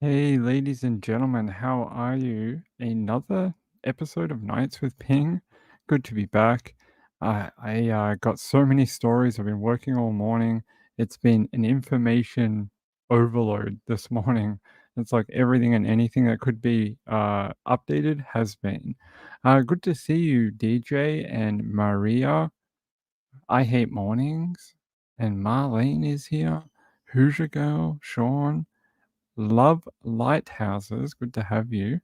Hey, ladies and gentlemen, how are you? Another episode of Nights with Ping. Good to be back. I got so many stories. I've been working all morning. It's been an information overload this morning. It's like everything and anything that could be updated has been. Good to see you, DJ and Maria. I hate mornings. And Marlene is here. Hoosier Girl, Sean. Love Lighthouses, good to have you.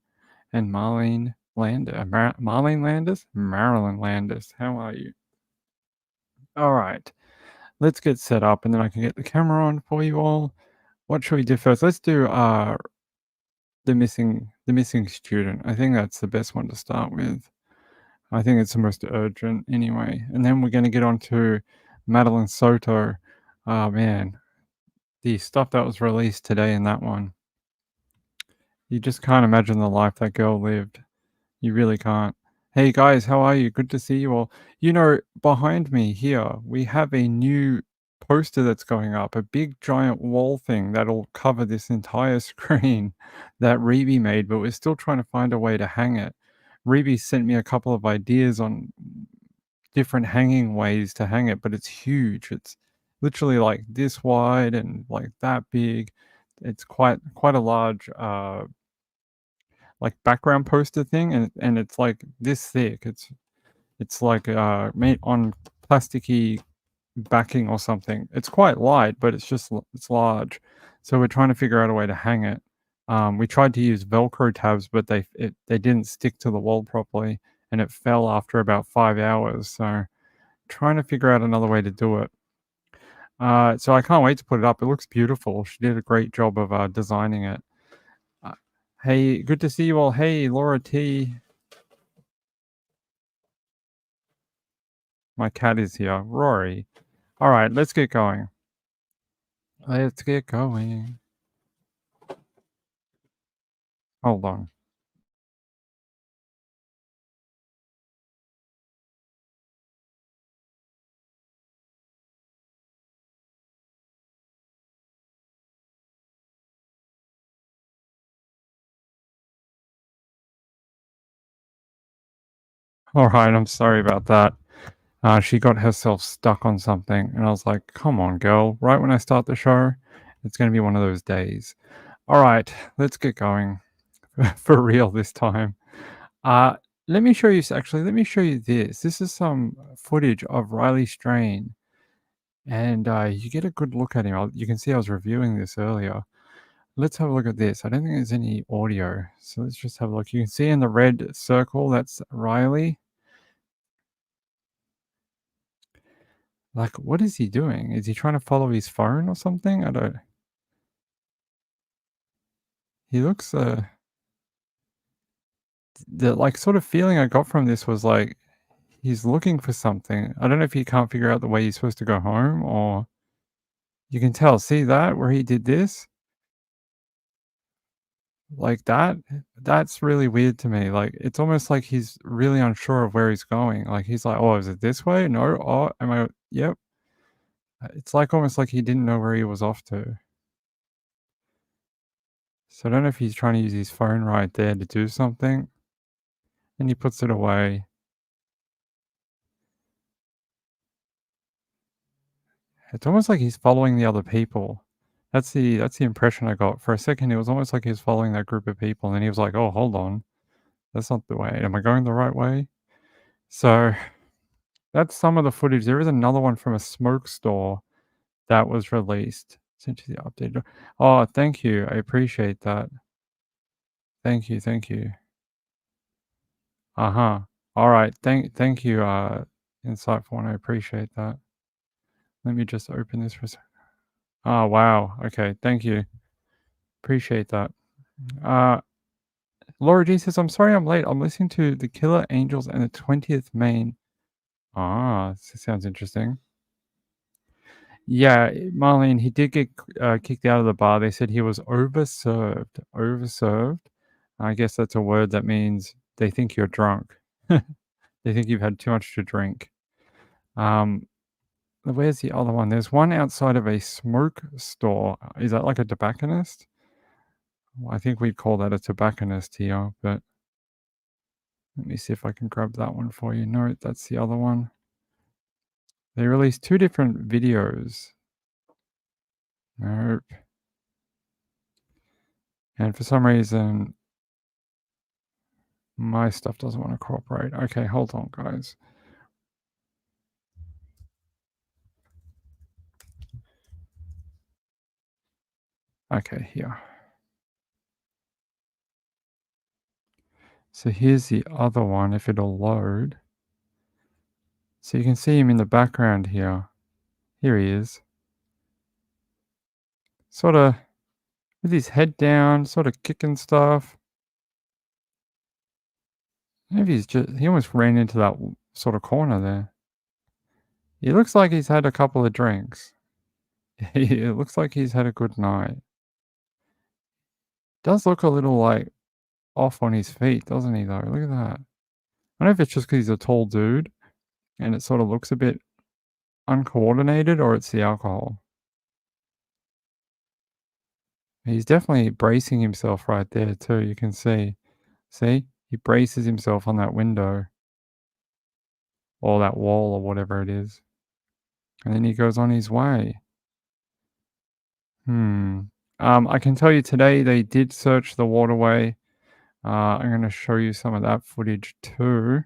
And Marlene Landis? Marilyn Landis, how are you? All right, let's get set up and then I can get the camera on for you all. What should we do first? Let's do the missing student. I think that's the best one to start with. I think it's the most urgent anyway. And then we're going to get on to Madeline Soto. Oh man, the stuff that was released today in that one. You just can't imagine the life that girl lived. You really can't. Hey guys, how are you? Good to see you all. Behind me here, we have a new poster that's going up, a big giant wall thing that'll cover this entire screen that Reeby made, but we're still trying to find a way to hang it. Reeby sent me a couple of ideas on different hanging ways to hang it, but it's huge. It's literally like this wide and like that big. It's quite a large like background poster thing, and it's like this thick. It's like made on plasticky backing or something. It's quite light, but it's large. So we're trying to figure out a way to hang it. We tried to use Velcro tabs, but they didn't stick to the wall properly, and it fell after about 5 hours. So trying to figure out another way to do it. So I can't wait to put it up. It looks beautiful. She did a great job of designing it. Uh, hey, good to see you all. Hey, Laura T. My cat is here. Rory. All right, let's get going. Let's get going. Hold on. All right, I'm sorry about that. She got herself stuck on something, and I was like, come on, girl. Right when I start the show, it's going to be one of those days. All right, let's get going. For real this time. Uh, let me show you, actually, let me show you this. This is some footage of Riley Strain, and you get a good look at him. You can see I was reviewing this earlier. Let's have a look at this. I don't think there's any audio. So let's just have a look. You can see in the red circle, that's Riley. Like, what is he doing? Is he trying to follow his phone or something? I don't. He looks, the like sort of feeling I got from this was like he's looking for something. I don't know if he can't figure out the way he's supposed to go home or you can tell. See that where he did this? Like that? That's really weird to me. Like, it's almost like he's really unsure of where he's going. Like, he's like, "Oh, is it this way? No. Oh, am I yep." It's like almost like he didn't know where he was off to. So I don't know if he's trying to use his phone right there to do something, and he puts it away. It's almost like he's following the other people. That's the impression I got. For a second, it was almost like he was following that group of people, and then he was like, "Oh, hold on. That's not the way. Am I going the right way?" So that's some of the footage. There is another one from a smoke store that was released. Essentially updated. Oh, thank you. I appreciate that. Thank you. Thank you. Uh-huh. All right. Thank you, insightful one. I appreciate that. Let me just open this for a sec. Oh, wow. Okay. Thank you. Appreciate that. Uh, Laura G says, I'm sorry I'm late. I'm listening to The Killer Angels and the 20th Main. Ah, this sounds interesting. Yeah, Marlene, he did get kicked out of the bar. They said he was overserved. Overserved. I guess that's a word that means they think you're drunk. They think you've had too much to drink. Where's the other one? There's one outside of a smoke store. Is that like a tobacconist? Well, I think we'd call that a tobacconist here, but let me see if I can grab that one for you. No, that's the other one. They released 2 different videos. Nope. And for some reason, my stuff doesn't want to cooperate. Okay, hold on, guys. Okay, here. So here's the other one, if it'll load. So you can see him in the background here. Here he is. Sort of with his head down, sort of kicking stuff. Maybe he almost ran into that sort of corner there. He looks like he's had a couple of drinks. It looks like he's had a good night. Does look a little like off on his feet, doesn't he, though? Look at that. I don't know if it's just because he's a tall dude and it sort of looks a bit uncoordinated or it's the alcohol. He's definitely bracing himself right there, too. You can see. See? He braces himself on that window or that wall or whatever it is. And then he goes on his way. I can tell you today they did search the waterway. I'm going to show you some of that footage too.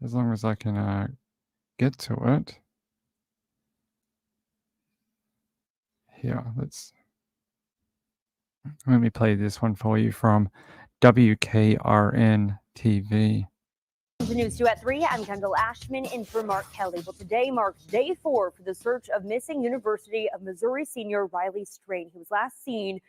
As long as I can get to it. Here, let me play this one for you from WKRN TV. The News 2 at 3, I'm Kendall Ashman in for Mark Kelly. Well, today marks day 4 for the search of missing University of Missouri senior Riley Strain. He was last seen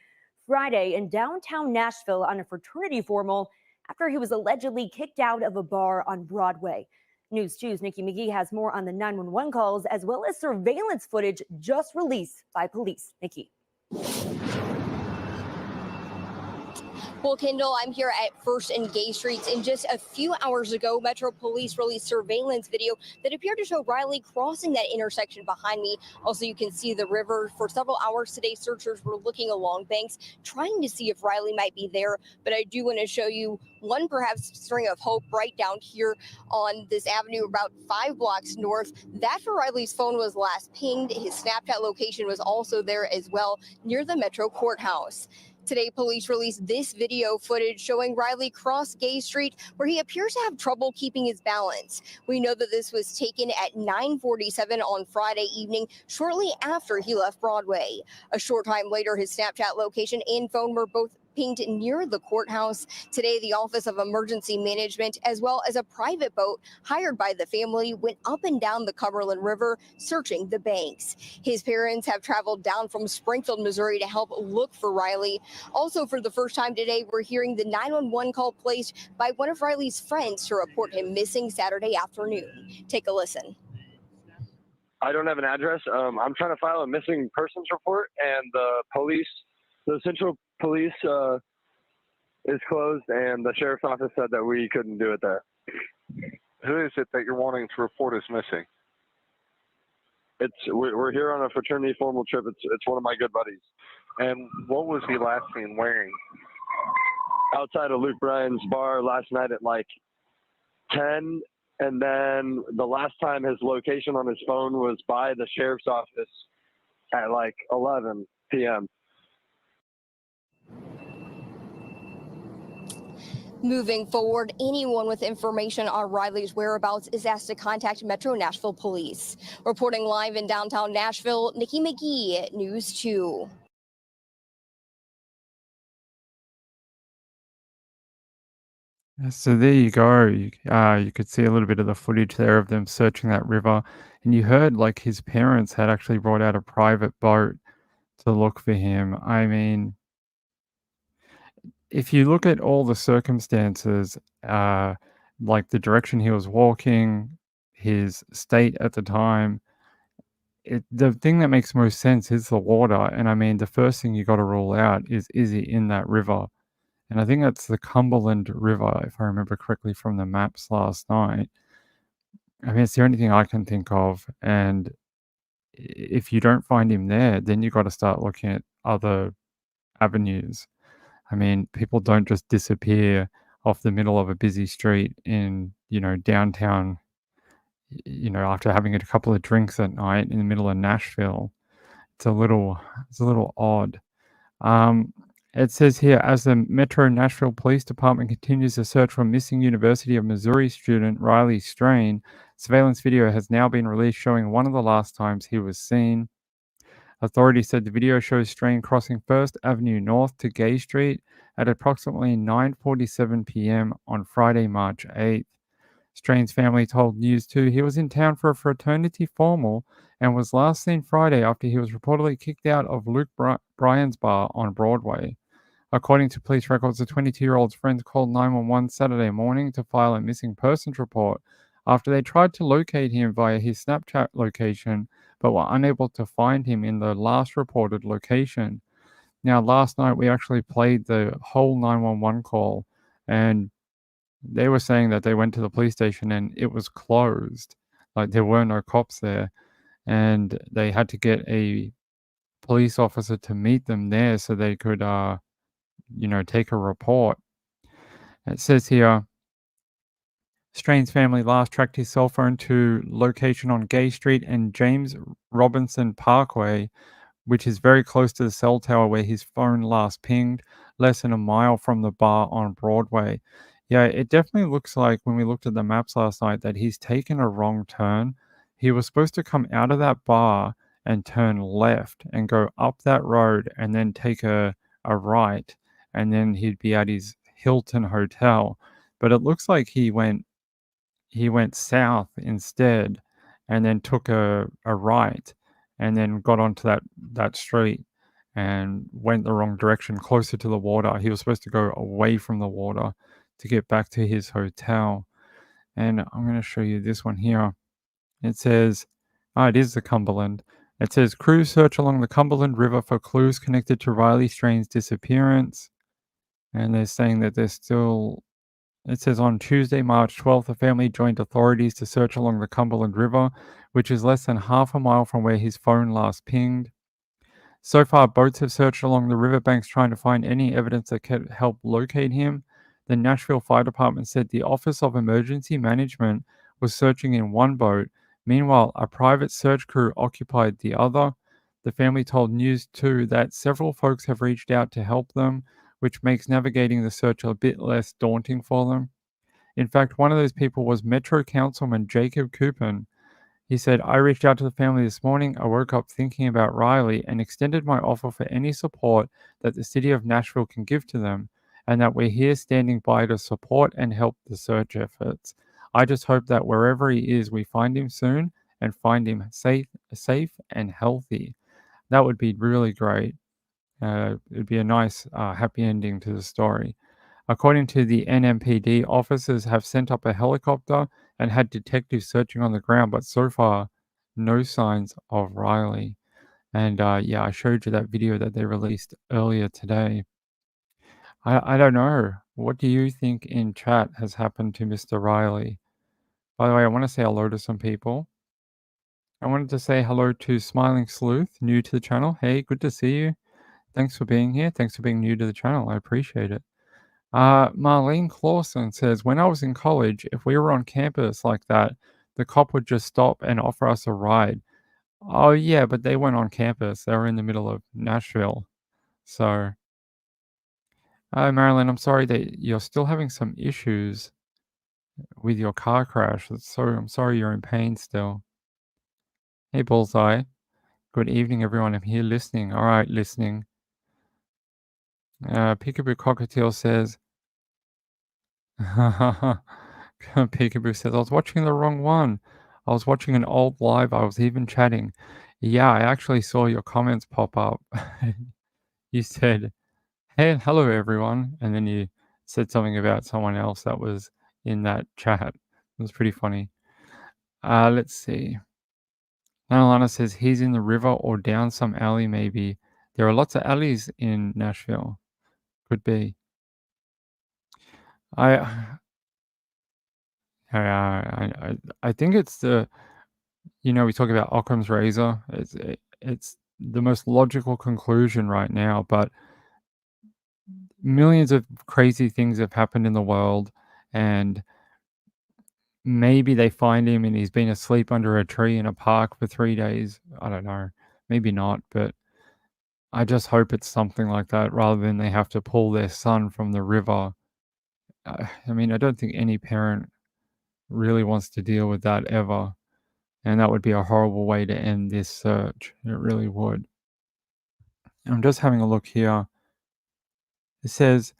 Friday in downtown Nashville on a fraternity formal after he was allegedly kicked out of a bar on Broadway. News 2's Nikki McGee has more on the 911 calls as well as surveillance footage just released by police. Nikki. Well, Kendall, I'm here at First and Gay Streets, and just a few hours ago, Metro Police released surveillance video that appeared to show Riley crossing that intersection behind me. Also, you can see the river. For several hours today, searchers were looking along banks, trying to see if Riley might be there. But I do want to show you one perhaps string of hope right down here on this avenue about 5 blocks north. That's where Riley's phone was last pinged. His Snapchat location was also there as well, near the Metro Courthouse. Today, police released this video footage showing Riley cross Gay Street, where he appears to have trouble keeping his balance. We know that this was taken at 9:47 on Friday evening, shortly after he left Broadway. A short time later, his Snapchat location and phone were both pinged near the courthouse. Today, the Office of Emergency Management, as well as a private boat hired by the family, went up and down the Cumberland River searching the banks. His parents have traveled down from Springfield, Missouri to help look for Riley. Also, for the first time today, we're hearing the 911 call placed by one of Riley's friends to report him missing Saturday afternoon. Take a listen. I don't have an address. I'm trying to file a missing persons report, and the Central Police is closed, and the sheriff's office said that we couldn't do it there. Who is it that you're wanting to report is missing? We're here on a fraternity formal trip. It's one of my good buddies. And what was he last seen wearing? Outside of Luke Bryan's bar last night at like 10, and then the last time his location on his phone was by the sheriff's office at like 11 p.m. Moving forward, anyone with information on Riley's whereabouts is asked to contact Metro Nashville Police. Reporting live in downtown Nashville, Nikki McGee, News 2. So there you go. You could see a little bit of the footage there of them searching that river. And you heard like his parents had actually brought out a private boat to look for him. I mean, if you look at all the circumstances, like the direction he was walking, his state at the time, the thing that makes most sense is the water. And I mean, the first thing you got to rule out is he in that river? And I think that's the Cumberland River, if I remember correctly from the maps last night. I mean, it's the only thing I can think of. And if you don't find him there, then you got to start looking at other avenues. I mean, people don't just disappear off the middle of a busy street in, downtown, after having a couple of drinks at night in the middle of Nashville. It's a little it's a little odd. Um, it says here, as the Metro Nashville Police Department continues the search for missing University of Missouri student Riley Strain, surveillance video has now been released showing one of the last times he was seen. Authorities said the video shows Strain crossing First Avenue North to Gay Street at approximately 9:47 p.m. on Friday, March 8th. Strain's family told News 2 he was in town for a fraternity formal and was last seen Friday after he was reportedly kicked out of Luke Bryan's bar on Broadway. According to police records, the 22-year-old's friends called 911 Saturday morning to file a missing persons report after they tried to locate him via his Snapchat location but were unable to find him in the last reported location. Now, last night we actually played the whole 911 call, and they were saying that they went to the police station and it was closed. Like, there were no cops there, and they had to get a police officer to meet them there so they could, take a report. It says here, Strain's family last tracked his cell phone to location on Gay Street and James Robinson Parkway, which is very close to the cell tower where his phone last pinged, less than a mile from the bar on Broadway. Yeah, it definitely looks like when we looked at the maps last night that he's taken a wrong turn. He was supposed to come out of that bar and turn left and go up that road and then take a right, and then he'd be at his Hilton hotel. But it looks like he went south instead and then took a right and then got onto that street and went the wrong direction, closer to the water. He was supposed to go away from the water to get back to his hotel. And I'm going to show you this one here. It says, it is the Cumberland. It says, crews search along the Cumberland River for clues connected to Riley Strain's disappearance. And they're saying that they're still. It says on Tuesday, March 12th, the family joined authorities to search along the Cumberland River, which is less than half a mile from where his phone last pinged. So far, boats have searched along the riverbanks trying to find any evidence that could help locate him. The Nashville Fire Department said the Office of Emergency Management was searching in one boat. Meanwhile, a private search crew occupied the other. The family told News 2 that several folks have reached out to help them, which makes navigating the search a bit less daunting for them. In fact, one of those people was Metro Councilman Jacob Coupon. He said, I reached out to the family this morning. I woke up thinking about Riley and extended my offer for any support that the city of Nashville can give to them, and that we're here standing by to support and help the search efforts. I just hope that wherever he is, we find him soon and find him safe and healthy. That would be really great. It'd be a nice, happy ending to the story. According to the NMPD, officers have sent up a helicopter and had detectives searching on the ground, but so far, no signs of Riley. And I showed you that video that they released earlier today. I don't know. What do you think in chat has happened to Mr. Riley? By the way, I want to say hello to some people. I wanted to say hello to Smiling Sleuth, new to the channel. Hey, good to see you. Thanks for being here. Thanks for being new to the channel. I appreciate it. Marlene Clausen says, when I was in college, if we were on campus like that, the cop would just stop and offer us a ride. Oh, yeah, but they weren't on campus. They were in the middle of Nashville. So, Marilyn, I'm sorry that you're still having some issues with your car crash. I'm sorry you're in pain still. Hey, Bullseye. Good evening, everyone. I'm here listening. All right, listening. Peekaboo Cockatiel says, Peekaboo says, I was watching the wrong one. I was watching an old live. I was even chatting. Yeah, I actually saw your comments pop up. You said, hey, hello, everyone. And then you said something about someone else that was in that chat. It was pretty funny. Let's see. Nanalana says he's in the river or down some alley, maybe. There are lots of alleys in Nashville. Could be. I think it's the, we talk about Occam's razor. It's the most logical conclusion right now, but millions of crazy things have happened in the world, and maybe they find him and he's been asleep under a tree in a park for 3 days. I don't know. Maybe not, but I just hope it's something like that rather than they have to pull their son from the river. I mean, I don't think any parent really wants to deal with that ever, and that would be a horrible way to end this search. It really would. I'm just having a look here. It says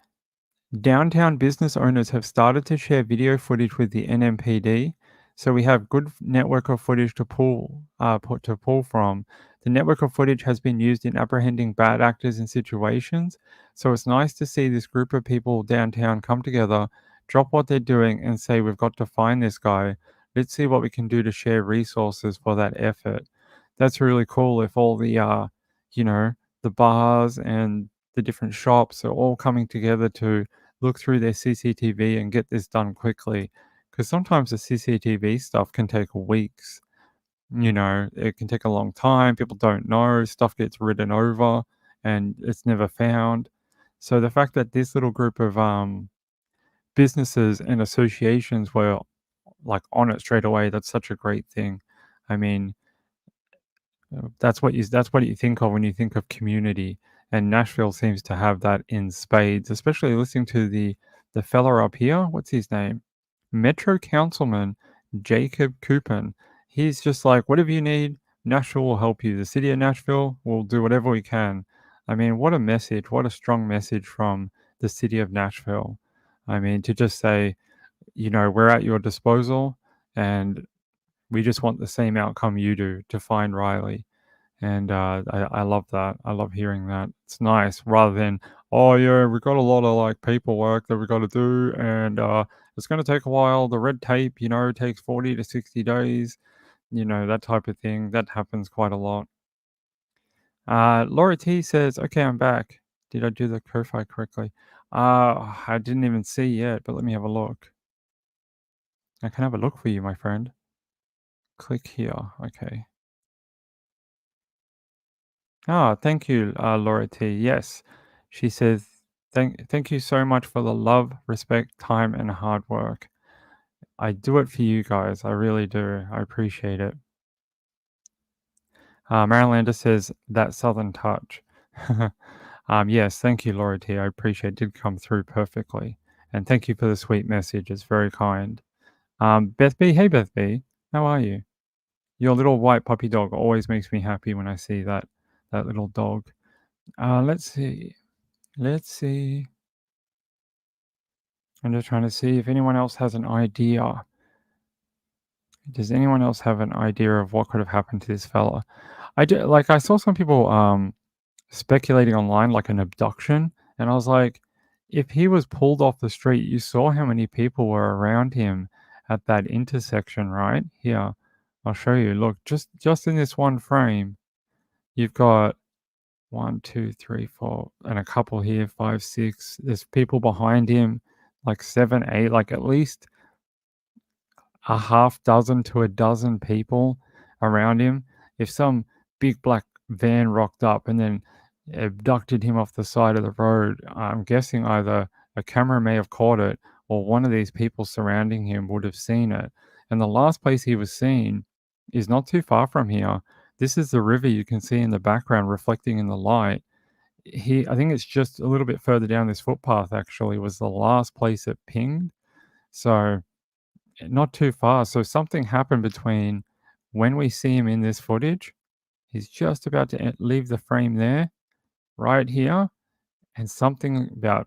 downtown business owners have started to share video footage with the NMPD, so we have good network of footage to pull from. The network of footage has been used in apprehending bad actors in situations, so it's nice to see this group of people downtown come together, drop what they're doing, and say we've got to find this guy. Let's see what we can do to share resources for that effort. That's really cool. If all you know, the bars and the different shops are all coming together to look through their CCTV and get this done quickly. Because sometimes the CCTV stuff can take weeks. You know, it can take a long time. People don't know. Stuff gets written over and it's never found. So the fact that this little group of businesses and associations were like on it straight away, that's such a great thing. I mean, that's what you think of when you think of community, and Nashville seems to have that in spades. Especially listening to the fella up here. What's his name? Metro Councilman Jacob Coupon. He's just like, whatever you need, Nashville will help you. The city of Nashville will do whatever we can. I mean, what a message! What a strong message from the city of Nashville. I mean, to just say, you know, we're at your disposal, and we just want the same outcome you do to find Riley. And I love that. I love hearing that. It's nice rather than, oh, yeah, we've got a lot of like paperwork that we got to do. And it's going to take a while. The red tape, you know, takes 40 to 60 days, you know, that type of thing. That happens quite a lot. Laura T says, okay, I'm back. Did I do the profile correctly? I didn't even see yet, but let me have a look. I can have a look for you, my friend. Click here. Okay. Oh, thank you, Laura T. Yes, she says, thank you so much for the love, respect, time, and hard work. I do it for you guys. I really do. I appreciate it. Marylander says, that Southern touch. Yes, thank you, Laura T. I appreciate it. Did come through perfectly. And thank you for the sweet message. It's very kind. Beth B. Hey, Beth B. How are you? Your little white puppy dog always makes me happy when I see that little dog. Let's see. Let's see. I'm just trying to see if anyone else has an idea. Does anyone else have an idea of what could have happened to this fella? I saw some people speculating online like an abduction, and I was like, if he was pulled off the street, you saw how many people were around him at that intersection, right? Here, I'll show you. Look, just in this one frame, you've got 1, 2, 3, 4, and a couple here, 5, 6. There's people behind him, like 7, 8, like at least a half dozen to a dozen people around him. If some big black van rocked up and then abducted him off the side of the road, I'm guessing either a camera may have caught it or one of these people surrounding him would have seen it. And the last place he was seen is not too far from here. This is the river you can see in the background reflecting in the light. I think it's just a little bit further down this footpath, actually, was the last place it pinged. So not too far. So something happened between when we see him in this footage. He's just about to leave the frame there, right here, and something about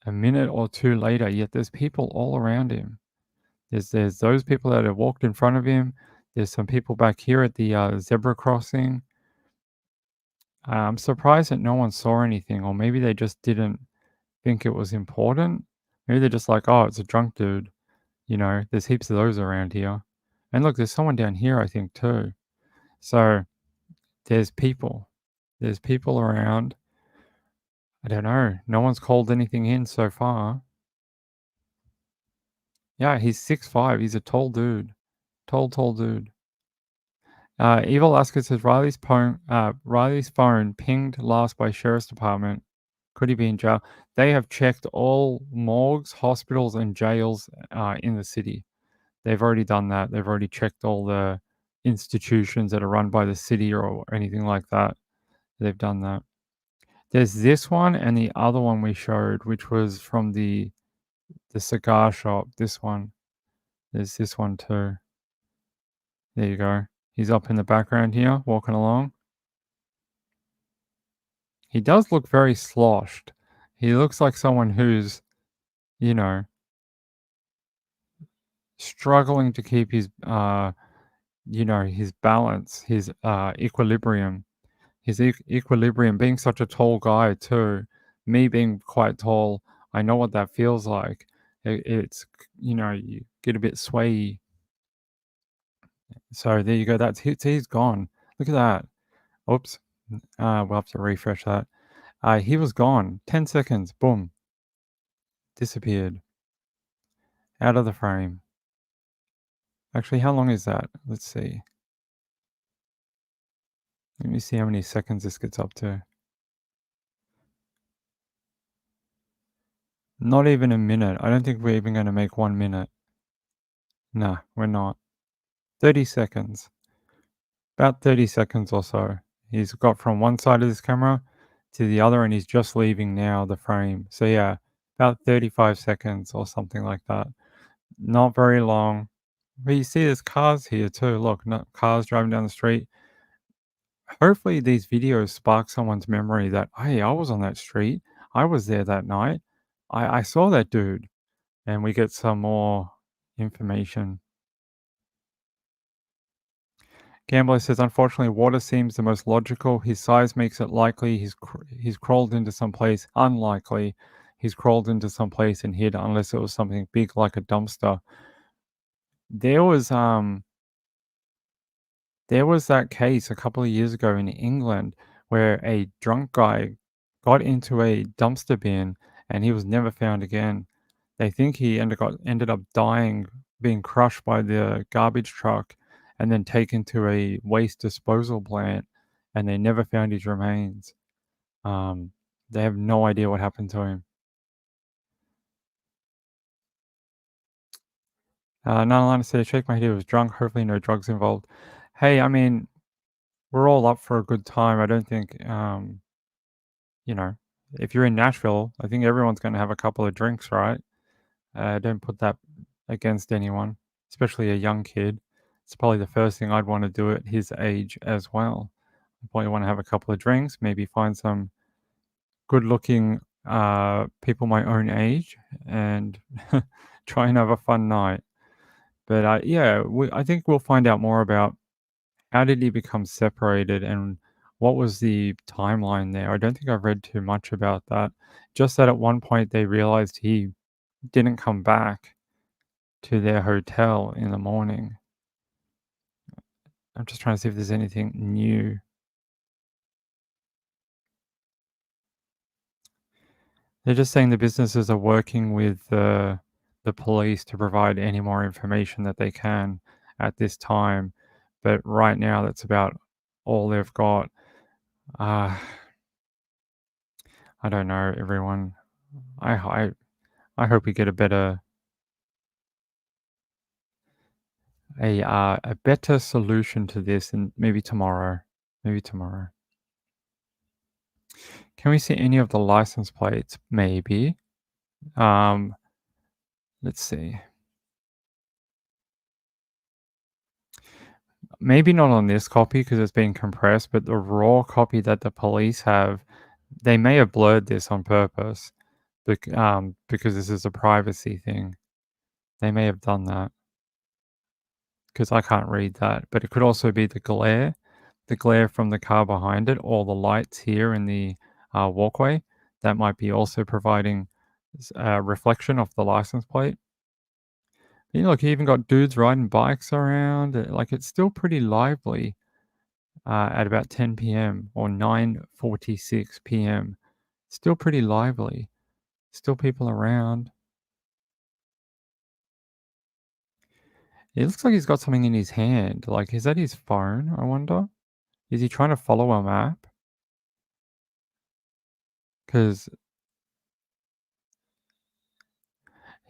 a minute or two later, yet there's people all around him. There's those people that have walked in front of him. There's some people back here at the zebra crossing. I'm surprised that no one saw anything, or maybe they just didn't think it was important. Maybe they're just like, oh, it's a drunk dude. You know, there's heaps of those around here. And look, there's someone down here, I think, too. So there's people. There's people around. I don't know. No one's called anything in so far. Yeah, he's 6'5". He's a tall dude. Tall dude. Evil Alaska says Riley's phone pinged last by Sheriff's Department. Could he be in jail? They have checked all morgues, hospitals, and jails in the city. They've already done that. They've already checked all the institutions that are run by the city or anything like that. They've done that. There's this one and the other one we showed, which was from the cigar shop. This one. There's this one too. There you go. He's up in the background here, walking along. He does look very sloshed. He looks like someone who's, you know, struggling to keep his, his balance, his equilibrium. His equilibrium, being such a tall guy too, me being quite tall, I know what that feels like. It's, you get a bit swayy. So there you go. He's gone. Look at that. Oops. We'll have to refresh that. He was gone. 10 seconds. Boom. Disappeared. Out of the frame. Actually, how long is that? Let's see. Let me see how many seconds this gets up to. Not even a minute. I don't think we're even going to make 1 minute. Nah, we're not. 30 seconds. About 30 seconds or so. He's got from one side of this camera to the other, and he's just leaving now the frame. So yeah, about 35 seconds or something like that. Not very long. But you see there's cars here too. Look, cars driving down the street. Hopefully these videos spark someone's memory that, hey, I was on that street. I was there that night. I saw that dude. And we get some more information. Gambler says, unfortunately, water seems the most logical. His size makes it likely he's crawled into some place. Unlikely. He's crawled into some place and hid unless it was something big like a dumpster. There was that case a couple of years ago in England where a drunk guy got into a dumpster bin and he was never found again. They think he ended up dying, being crushed by the garbage truck and then taken to a waste disposal plant, and they never found his remains. They have no idea what happened to him. Nalana said, shake my head, he was drunk, hopefully no drugs involved. Hey, I mean, we're all up for a good time. I don't think, if you're in Nashville, I think everyone's going to have a couple of drinks, right? Don't put that against anyone, especially a young kid. It's probably the first thing I'd want to do at his age as well. I probably want to have a couple of drinks, maybe find some good-looking people my own age, and try and have a fun night. But I think we'll find out more about how did he become separated and what was the timeline there. I don't think I've read too much about that. Just that at one point they realized he didn't come back to their hotel in the morning. I'm just trying to see if there's anything new. They're just saying the businesses are working with the police to provide any more information that they can at this time. But right now, that's about all they've got. I don't know, everyone. I hope we get a better solution to this, and maybe tomorrow. Maybe tomorrow. Can we see any of the license plates? Maybe. Let's see. Maybe not on this copy because it's been compressed, but the raw copy that the police have, they may have blurred this on purpose, because this is a privacy thing. They may have done that because I can't read that. But it could also be the glare from the car behind it, or the lights here in the walkway. That might be also providing a reflection of the license plate. Look, you even got dudes riding bikes around. Like, it's still pretty lively at about 10 p.m. or 9:46 p.m. Still pretty lively. Still people around. It looks like he's got something in his hand. Like, is that his phone, I wonder? Is he trying to follow a map? Because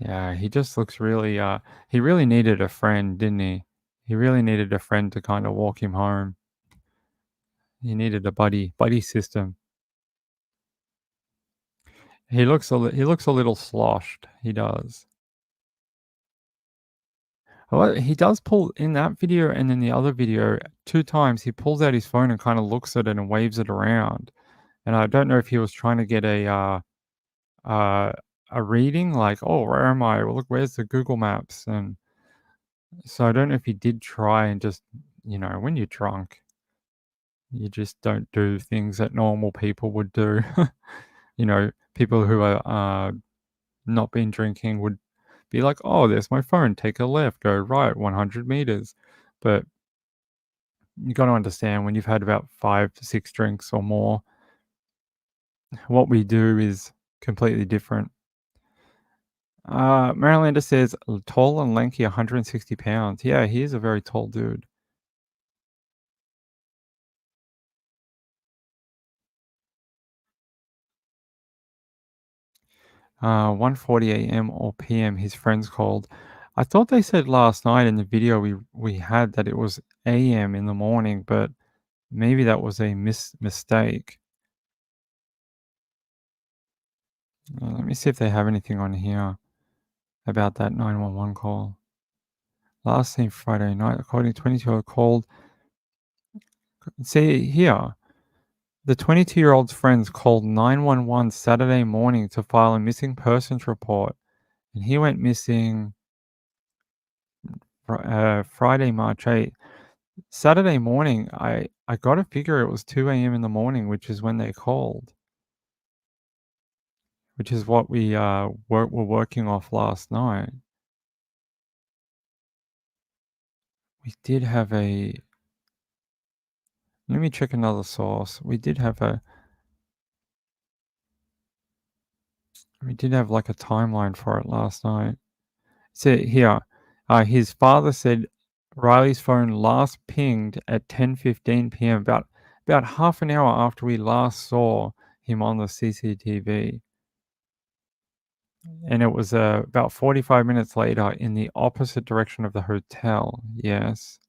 Yeah, he just looks really, he really needed a friend, didn't he? He really needed a friend to kinda walk him home. He needed a buddy system. He looks a little sloshed, he does. Well, he does pull in that video and in the other video, 2 times he pulls out his phone and kinda looks at it and waves it around, and I don't know if he was trying to get uh, a reading, like, "Oh, where am I? Well, look, where's the Google Maps?" And so I don't know if he did try and just, when you're drunk, you just don't do things that normal people would do. People who are, not been drinking would be like, "Oh, there's my phone. Take a left, go right 100 meters." But you got to understand when you've had about 5 to 6 drinks or more, what we do is completely different. Marylander says tall and lanky, 160 pounds. Yeah, he is a very tall dude. 1:40 a.m. or p.m. His friends called. I thought they said last night in the video we had that it was a.m. in the morning, but maybe that was a mistake. Let me see if they have anything on here about that 911 call. Last seen Friday night, according to 22 called. See here, the 22-year-old's friends called 911 Saturday morning to file a missing persons report, and he went missing Friday, March 8th. Saturday morning, I gotta figure it was 2 a.m. in the morning, which is when they called, which is what we were working off last night. We did have a. Let me check another source. We did have like a timeline for it last night. So here, his father said Riley's phone last pinged at 10:15 p.m. About half an hour after we last saw him on the CCTV. And it was about 45 minutes later in the opposite direction of the hotel. Yes.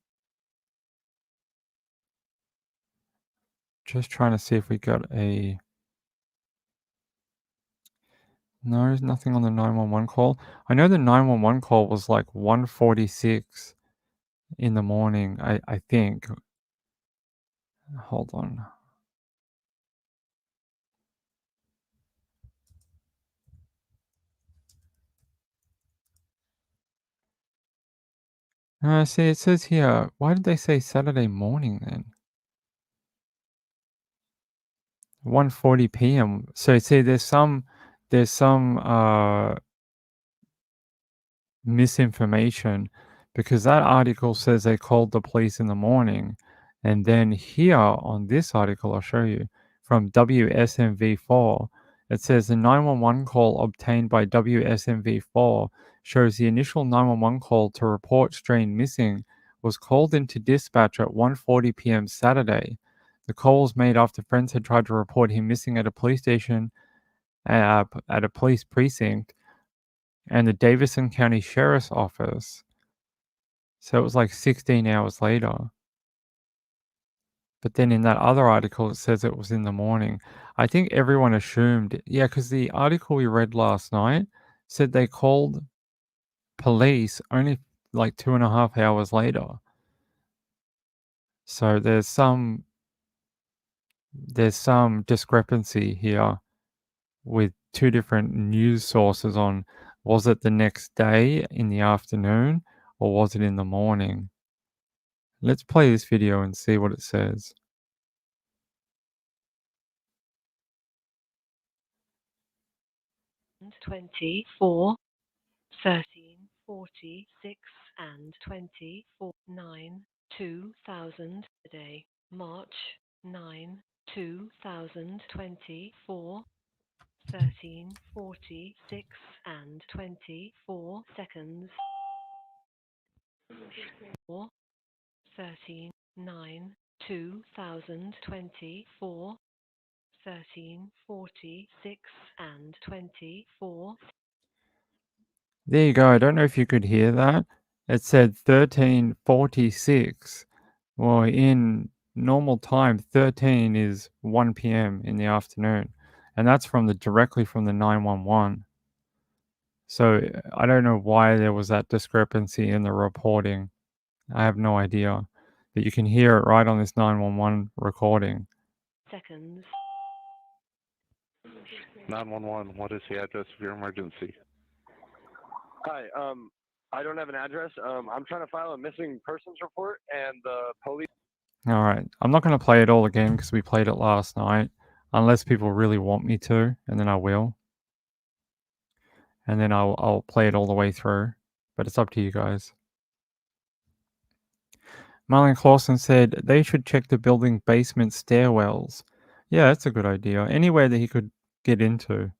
Just trying to see if we got a. No, there's nothing on the 911 call. I know the 911 call was like 1:46 in the morning, I think. Hold on. See, it says here, why did they say Saturday morning then? 1:40 p.m. So see, there's some misinformation because that article says they called the police in the morning, and then here on this article, I'll show you from WSMV4, it says the 911 call obtained by WSMV4 shows the initial 911 call to report Strain missing was called into dispatch at 1:40 p.m. Saturday. The call was made after friends had tried to report him missing at a police station, at a police precinct, and the Davison County Sheriff's Office. So it was like 16 hours later. But then in that other article, it says it was in the morning. I think everyone assumed, yeah, because the article we read last night said they called police only like 2.5 hours later. So there's some discrepancy here with two different news sources on was it the next day in the afternoon or was it in the morning? Let's play this video and see what it says. 24, 13, 46, and 24, 9, 2000 today, March 9, 2024, 13, 46, and 24 seconds, 4, 13, 9, 2024, 13, 46, and 24. There you go. I don't know if you could hear that. It said 13:46. Well, in normal time, 13 is 1 p.m. in the afternoon, and that's directly from the 911. So I don't know why there was that discrepancy in the reporting. I have no idea, but you can hear it right on this 911 recording. seconds. 911, what is the address of your emergency? Hi. I don't have an address. I'm trying to file a missing persons report, and the police. All right, I'm not going to play it all again because we played it last night, unless people really want me to, and then I will. And then I'll play it all the way through, but it's up to you guys. Marlon Clausen said they should check the building basement stairwells. Yeah, that's a good idea. Anywhere that he could get into.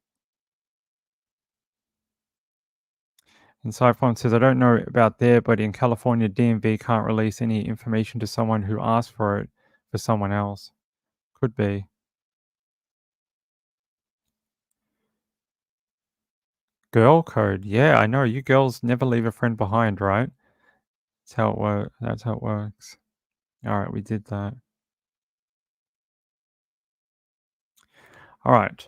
And Cyphon says, I don't know about there, but in California, DMV can't release any information to someone who asked for it for someone else. Could be. Girl code. Yeah, I know. You girls never leave a friend behind, right? That's how it works. That's how it works. All right, we did that. All right.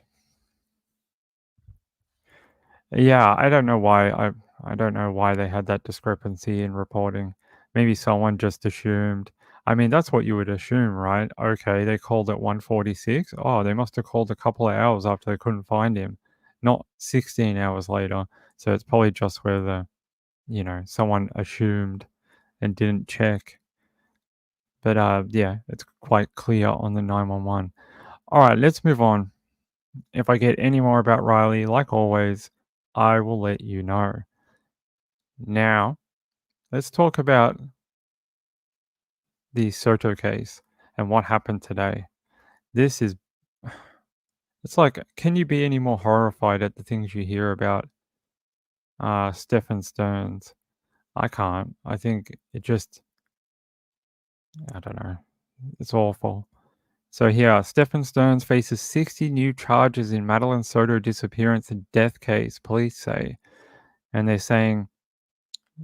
Yeah, I don't know why I don't know why they had that discrepancy in reporting. Maybe someone just assumed. I mean, that's what you would assume, right? Okay, they called at 1:46. Oh, they must have called a couple of hours after they couldn't find him, not 16 hours later. So it's probably just where someone assumed and didn't check. But yeah, it's quite clear on the 911. All right, let's move on. If I get any more about Riley, like always, I will let you know. Now, let's talk about the Soto case and what happened today. This is, it's like, can you be any more horrified at the things you hear about Stephan Stearns? I can't. I think I don't know. It's awful. So here, Stephan Stearns faces 60 new charges in Madeline Soto disappearance and death case, police say. And they're saying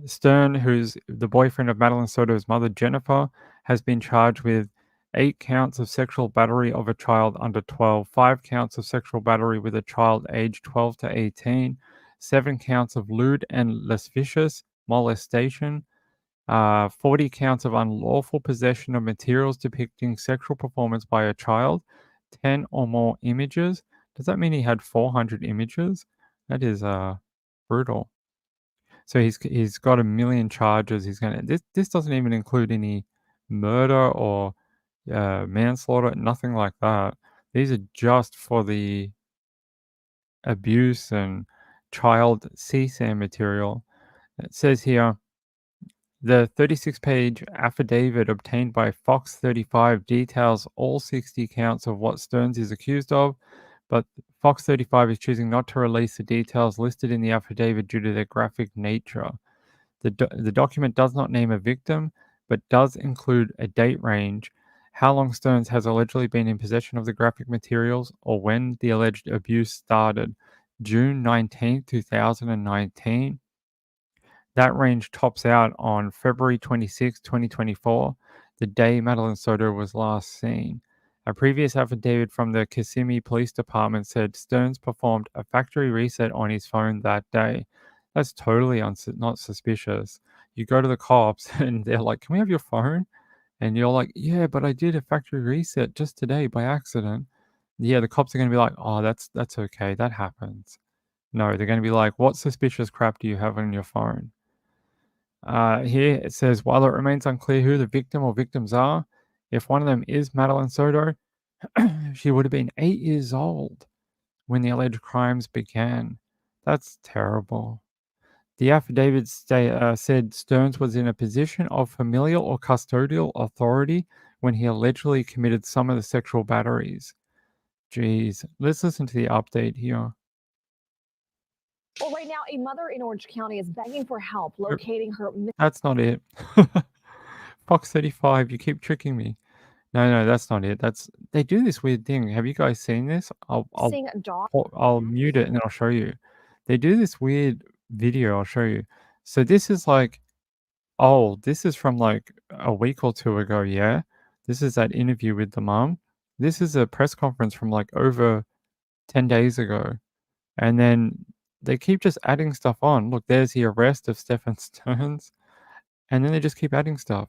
Stern, who's the boyfriend of Madeline Soto's mother, Jennifer, has been charged with 8 counts of sexual battery of a child under 12, 5 counts of sexual battery with a child aged 12 to 18, 7 counts of lewd and lascivious molestation, 40 counts of unlawful possession of materials depicting sexual performance by a child, 10 or more images. Does that mean he had 400 images? That is brutal. So he's got a million charges. This doesn't even include any murder or manslaughter, nothing like that. These are just for the abuse and child CSAM material. It says here the 36-page affidavit obtained by Fox 35 details all 60 counts of what Stearns is accused of, but Fox 35 is choosing not to release the details listed in the affidavit due to their graphic nature. The document does not name a victim, but does include a date range, how long Stearns has allegedly been in possession of the graphic materials, or when the alleged abuse started. June 19, 2019. That range tops out on February 26, 2024, the day Madeline Soto was last seen. A previous affidavit from the Kissimmee Police Department said Stearns performed a factory reset on his phone that day. That's totally not suspicious. You go to the cops and they're like, "Can we have your phone?" And you're like, "Yeah, but I did a factory reset just today by accident." Yeah, the cops are going to be like, "Oh, that's okay. That happens." No, they're going to be like, "What suspicious crap do you have on your phone?" Here it says, while it remains unclear who the victim or victims are, if one of them is Madeline Soto, she would have been 8 years old when the alleged crimes began. That's terrible. The affidavit said Stearns was in a position of familial or custodial authority when he allegedly committed some of the sexual batteries. Jeez, let's listen to the update here. Well, right now, a mother in Orange County is begging for help locating her. That's not it. Fox 35, you keep tricking me. No, that's not it. They do this weird thing. Have you guys seen this? Missing dog. I'll mute it and then I'll show you. They do this weird video. I'll show you. So this is like old. This is from like a week or two ago. Yeah. This is that interview with the mom. This is a press conference from like over 10 days ago. And then they keep just adding stuff on. Look, there's the arrest of Stephan Stearns. And then they just keep adding stuff.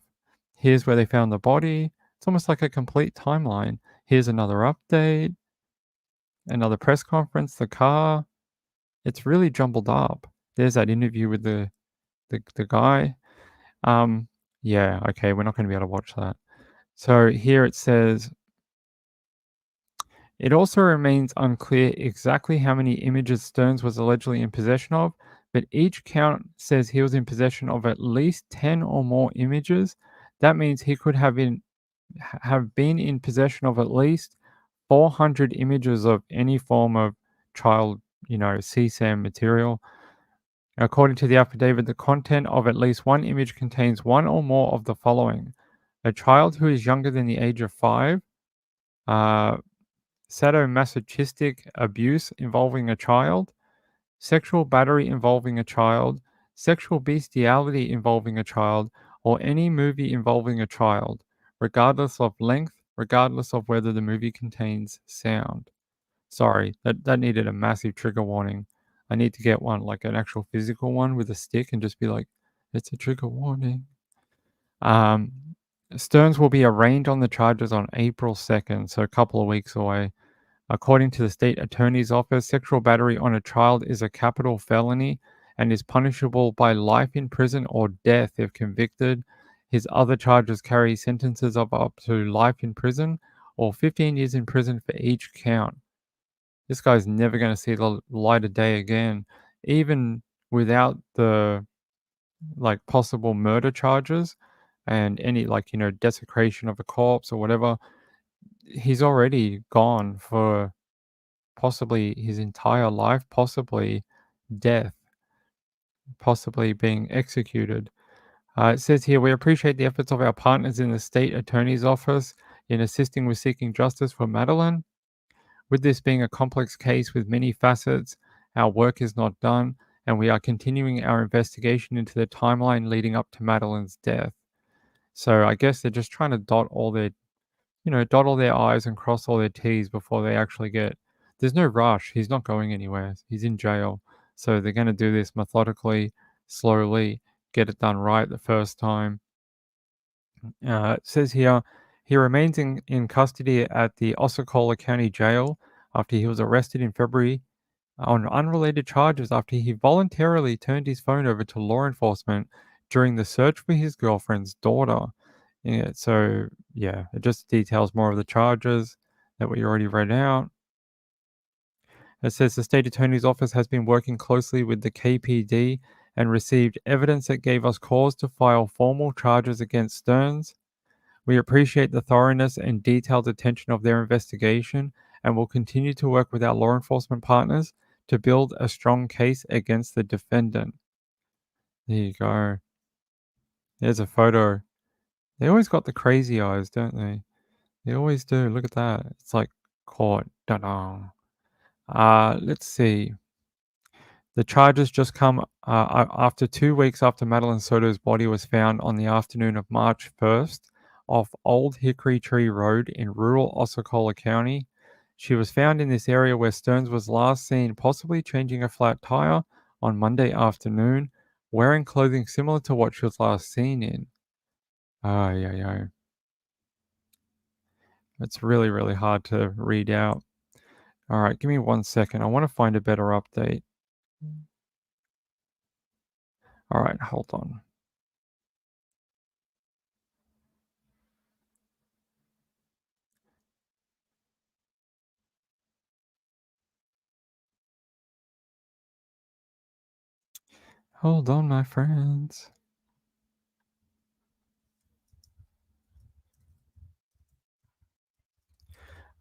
Here's where they found the body. It's almost like a complete timeline. Here's another update, another press conference, the car. It's really jumbled up. There's that interview with the guy. Yeah, okay, we're not going to be able to watch that. So here it says, it also remains unclear exactly how many images Stearns was allegedly in possession of, but each count says he was in possession of at least 10 or more images. That means he could have been in possession of at least 400 images of any form of child, CSAM material. According to the affidavit, the content of at least one image contains one or more of the following: a child who is younger than the age of 5, uh, sadomasochistic abuse involving a child, sexual battery involving a child, sexual bestiality involving a child, or any movie involving a child, regardless of length, regardless of whether the movie contains sound. Sorry, that needed a massive trigger warning. I need to get one, like an actual physical one with a stick, and just be like, it's a trigger warning. Um, Stearns will be arraigned on the charges on April 2nd, so a couple of weeks away. According to the state attorney's office, sexual battery on a child is a capital felony and is punishable by life in prison or death if convicted. His other charges carry sentences of up to life in prison or 15 years in prison for each count. This guy's never going to see the light of day again, even without the possible murder charges and any desecration of a corpse or whatever. He's already gone for possibly his entire life, possibly death, possibly being executed. It says here, we appreciate the efforts of our partners in the state attorney's office in assisting with seeking justice for Madeline. With this being a complex case with many facets, our work is not done, and we are continuing our investigation into the timeline leading up to Madeline's death. So I guess they're just trying to dot all their I's and cross all their T's before they actually get. There's no rush. He's not going anywhere. He's in jail. So they're going to do this methodically, slowly, get it done right the first time. It says here, he remains in custody at the Osceola County Jail after he was arrested in February on unrelated charges after he voluntarily turned his phone over to law enforcement during the search for his girlfriend's daughter. It just details more of the charges that we already read out. It says the state attorney's office has been working closely with the KPD and received evidence that gave us cause to file formal charges against Stearns. We appreciate the thoroughness and detailed attention of their investigation and will continue to work with our law enforcement partners to build a strong case against the defendant. There you go. There's a photo. They always got the crazy eyes, don't they? They always do. Look at that. It's like caught. Da-da. Let's see. The charges just come after 2 weeks after Madeline Soto's body was found on the afternoon of March 1st off Old Hickory Tree Road in rural Osceola County. She was found in this area where Stearns was last seen possibly changing a flat tire on Monday afternoon, wearing clothing similar to what she was last seen in. Yeah. It's really, really hard to read out. All right, give me 1 second. I want to find a better update. All right, hold on. Hold on, my friends.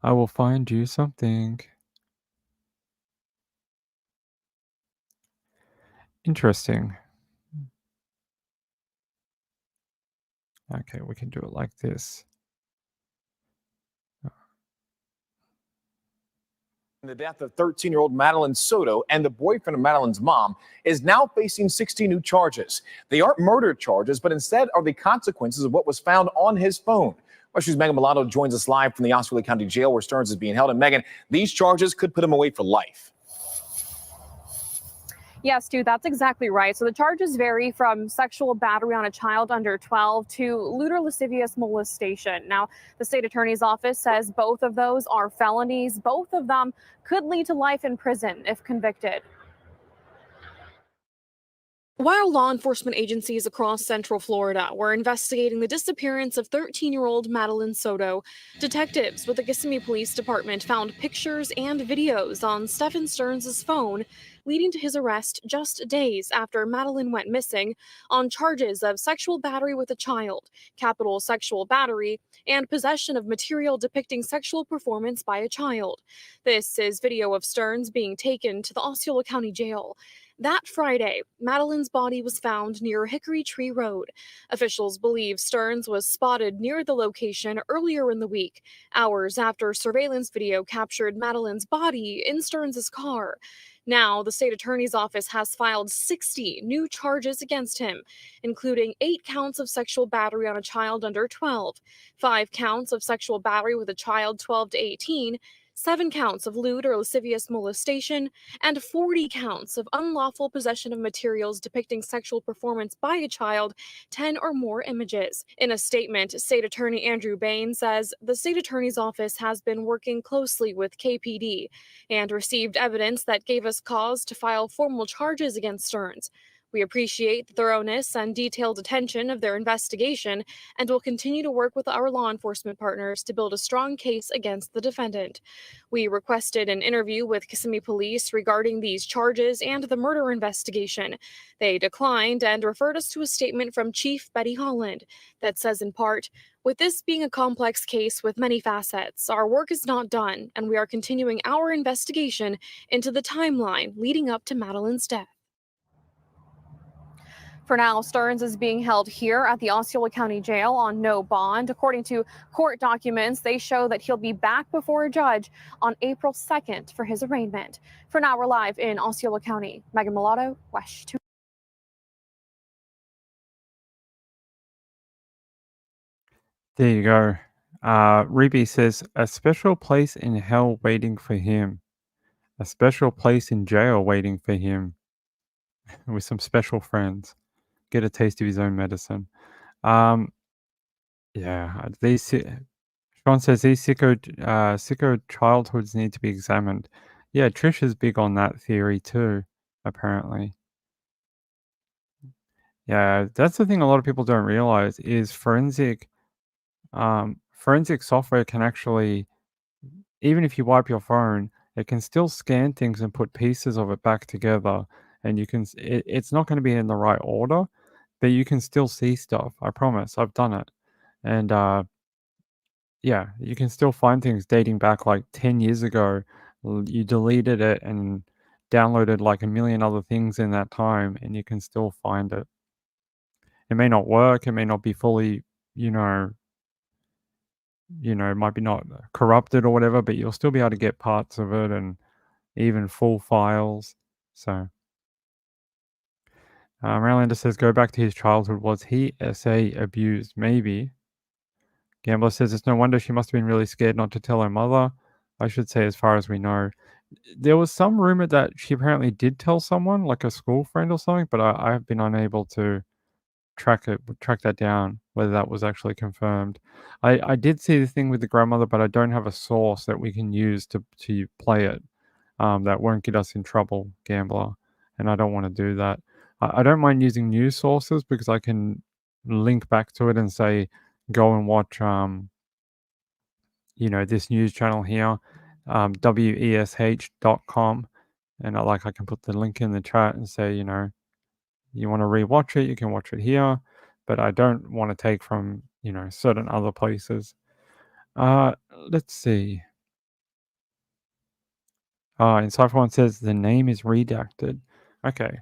I will find you something interesting. Okay, we can do it like this. The death of 13-year-old Madeline Soto and the boyfriend of Madeline's mom is now facing 60 new charges. They aren't murder charges, but instead are the consequences of what was found on his phone. Rush's Megan Mulatto joins us live from the Osceola County Jail where Stearns is being held. And Megan, these charges could put him away for life. Yes, Stu, that's exactly right. So the charges vary from sexual battery on a child under 12 to lewd or lascivious molestation. Now, the state attorney's office says both of those are felonies. Both of them could lead to life in prison if convicted. While law enforcement agencies across Central Florida were investigating the disappearance of 13-year-old Madeline Soto, detectives with the Kissimmee Police Department found pictures and videos on Stephan Stearns' phone, leading to his arrest just days after Madeline went missing on charges of sexual battery with a child, capital sexual battery, and possession of material depicting sexual performance by a child. This is video of Stearns being taken to the Osceola County Jail. That Friday, Madeline's body was found near Hickory Tree Road. Officials believe Stearns was spotted near the location earlier in the week, hours after surveillance video captured Madeline's body in Stearns' car. Now, the state attorney's office has filed 60 new charges against him, including 8 counts of sexual battery on a child under 12, 5 counts of sexual battery with a child 12 to 18, 7 counts of lewd or lascivious molestation, and 40 counts of unlawful possession of materials depicting sexual performance by a child, 10 or more images. In a statement, State Attorney Andrew Bain says the State Attorney's Office has been working closely with KPD and received evidence that gave us cause to file formal charges against Stearns. We appreciate the thoroughness and detailed attention of their investigation and will continue to work with our law enforcement partners to build a strong case against the defendant. We requested an interview with Kissimmee Police regarding these charges and the murder investigation. They declined and referred us to a statement from Chief Betty Holland that says in part, "With this being a complex case with many facets, our work is not done, and we are continuing our investigation into the timeline leading up to Madeline's death." For now, Stearns is being held here at the Osceola County Jail on no bond. According to court documents, they show that he'll be back before a judge on April 2nd for his arraignment. For now, we're live in Osceola County. Megan Mulatto, WESH 2. There you go. Ruby says, a special place in hell waiting for him. A special place in jail waiting for him. With some special friends. Get a taste of his own medicine. Yeah, Sean says these sicko childhoods need to be examined. Yeah, Trish is big on that theory too, apparently. Yeah, that's the thing a lot of people don't realize is forensic software can actually, even if you wipe your phone, it can still scan things and put pieces of it back together, and you can. It's not going to be in the right order, but you can still see stuff. I promise. I've done it, and yeah, you can still find things dating back like 10 years ago. You deleted it and downloaded like a million other things in that time, and you can still find it. It may not work. It may not be fully, you know, it might be not corrupted or whatever, but you'll still be able to get parts of it and even full files. So, Marilander says, go back to his childhood. Was he SA abused? Maybe. Gambler says, it's no wonder she must have been really scared not to tell her mother. I should say, as far as we know. There was some rumor that she apparently did tell someone, like a school friend or something, but I have been unable to track that down, whether that was actually confirmed. I did see the thing with the grandmother, but I don't have a source that we can use to play it that won't get us in trouble, Gambler, and I don't want to do that. I don't mind using news sources because I can link back to it and say, go and watch, this news channel here, wesh.com, and I can put the link in the chat and say, you want to rewatch it, you can watch it here, but I don't want to take from, certain other places. Let's see. Insightful says the name is redacted. Okay.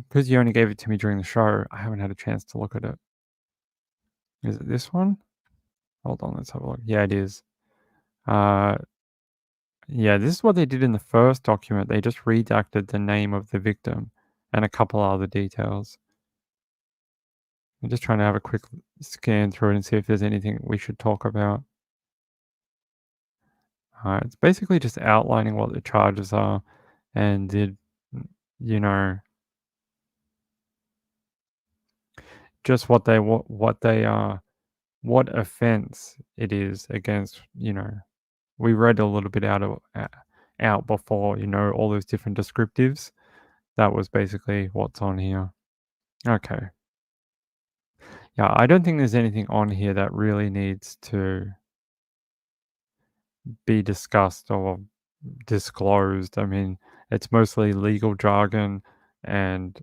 Because you only gave it to me during the show, I haven't had a chance to look at it. Is it this one? Hold on, let's have a look. Yeah, it is. Yeah, this is what they did in the first document. They just redacted the name of the victim and a couple other details. I'm just trying to have a quick scan through it and see if there's anything we should talk about. It's basically just outlining what the charges are and you know, just what they are, what offense it is against, we read a little bit out before, all those different descriptives. That was basically what's on here. Okay. Yeah, I don't think there's anything on here that really needs to be discussed or disclosed. I mean, it's mostly legal jargon and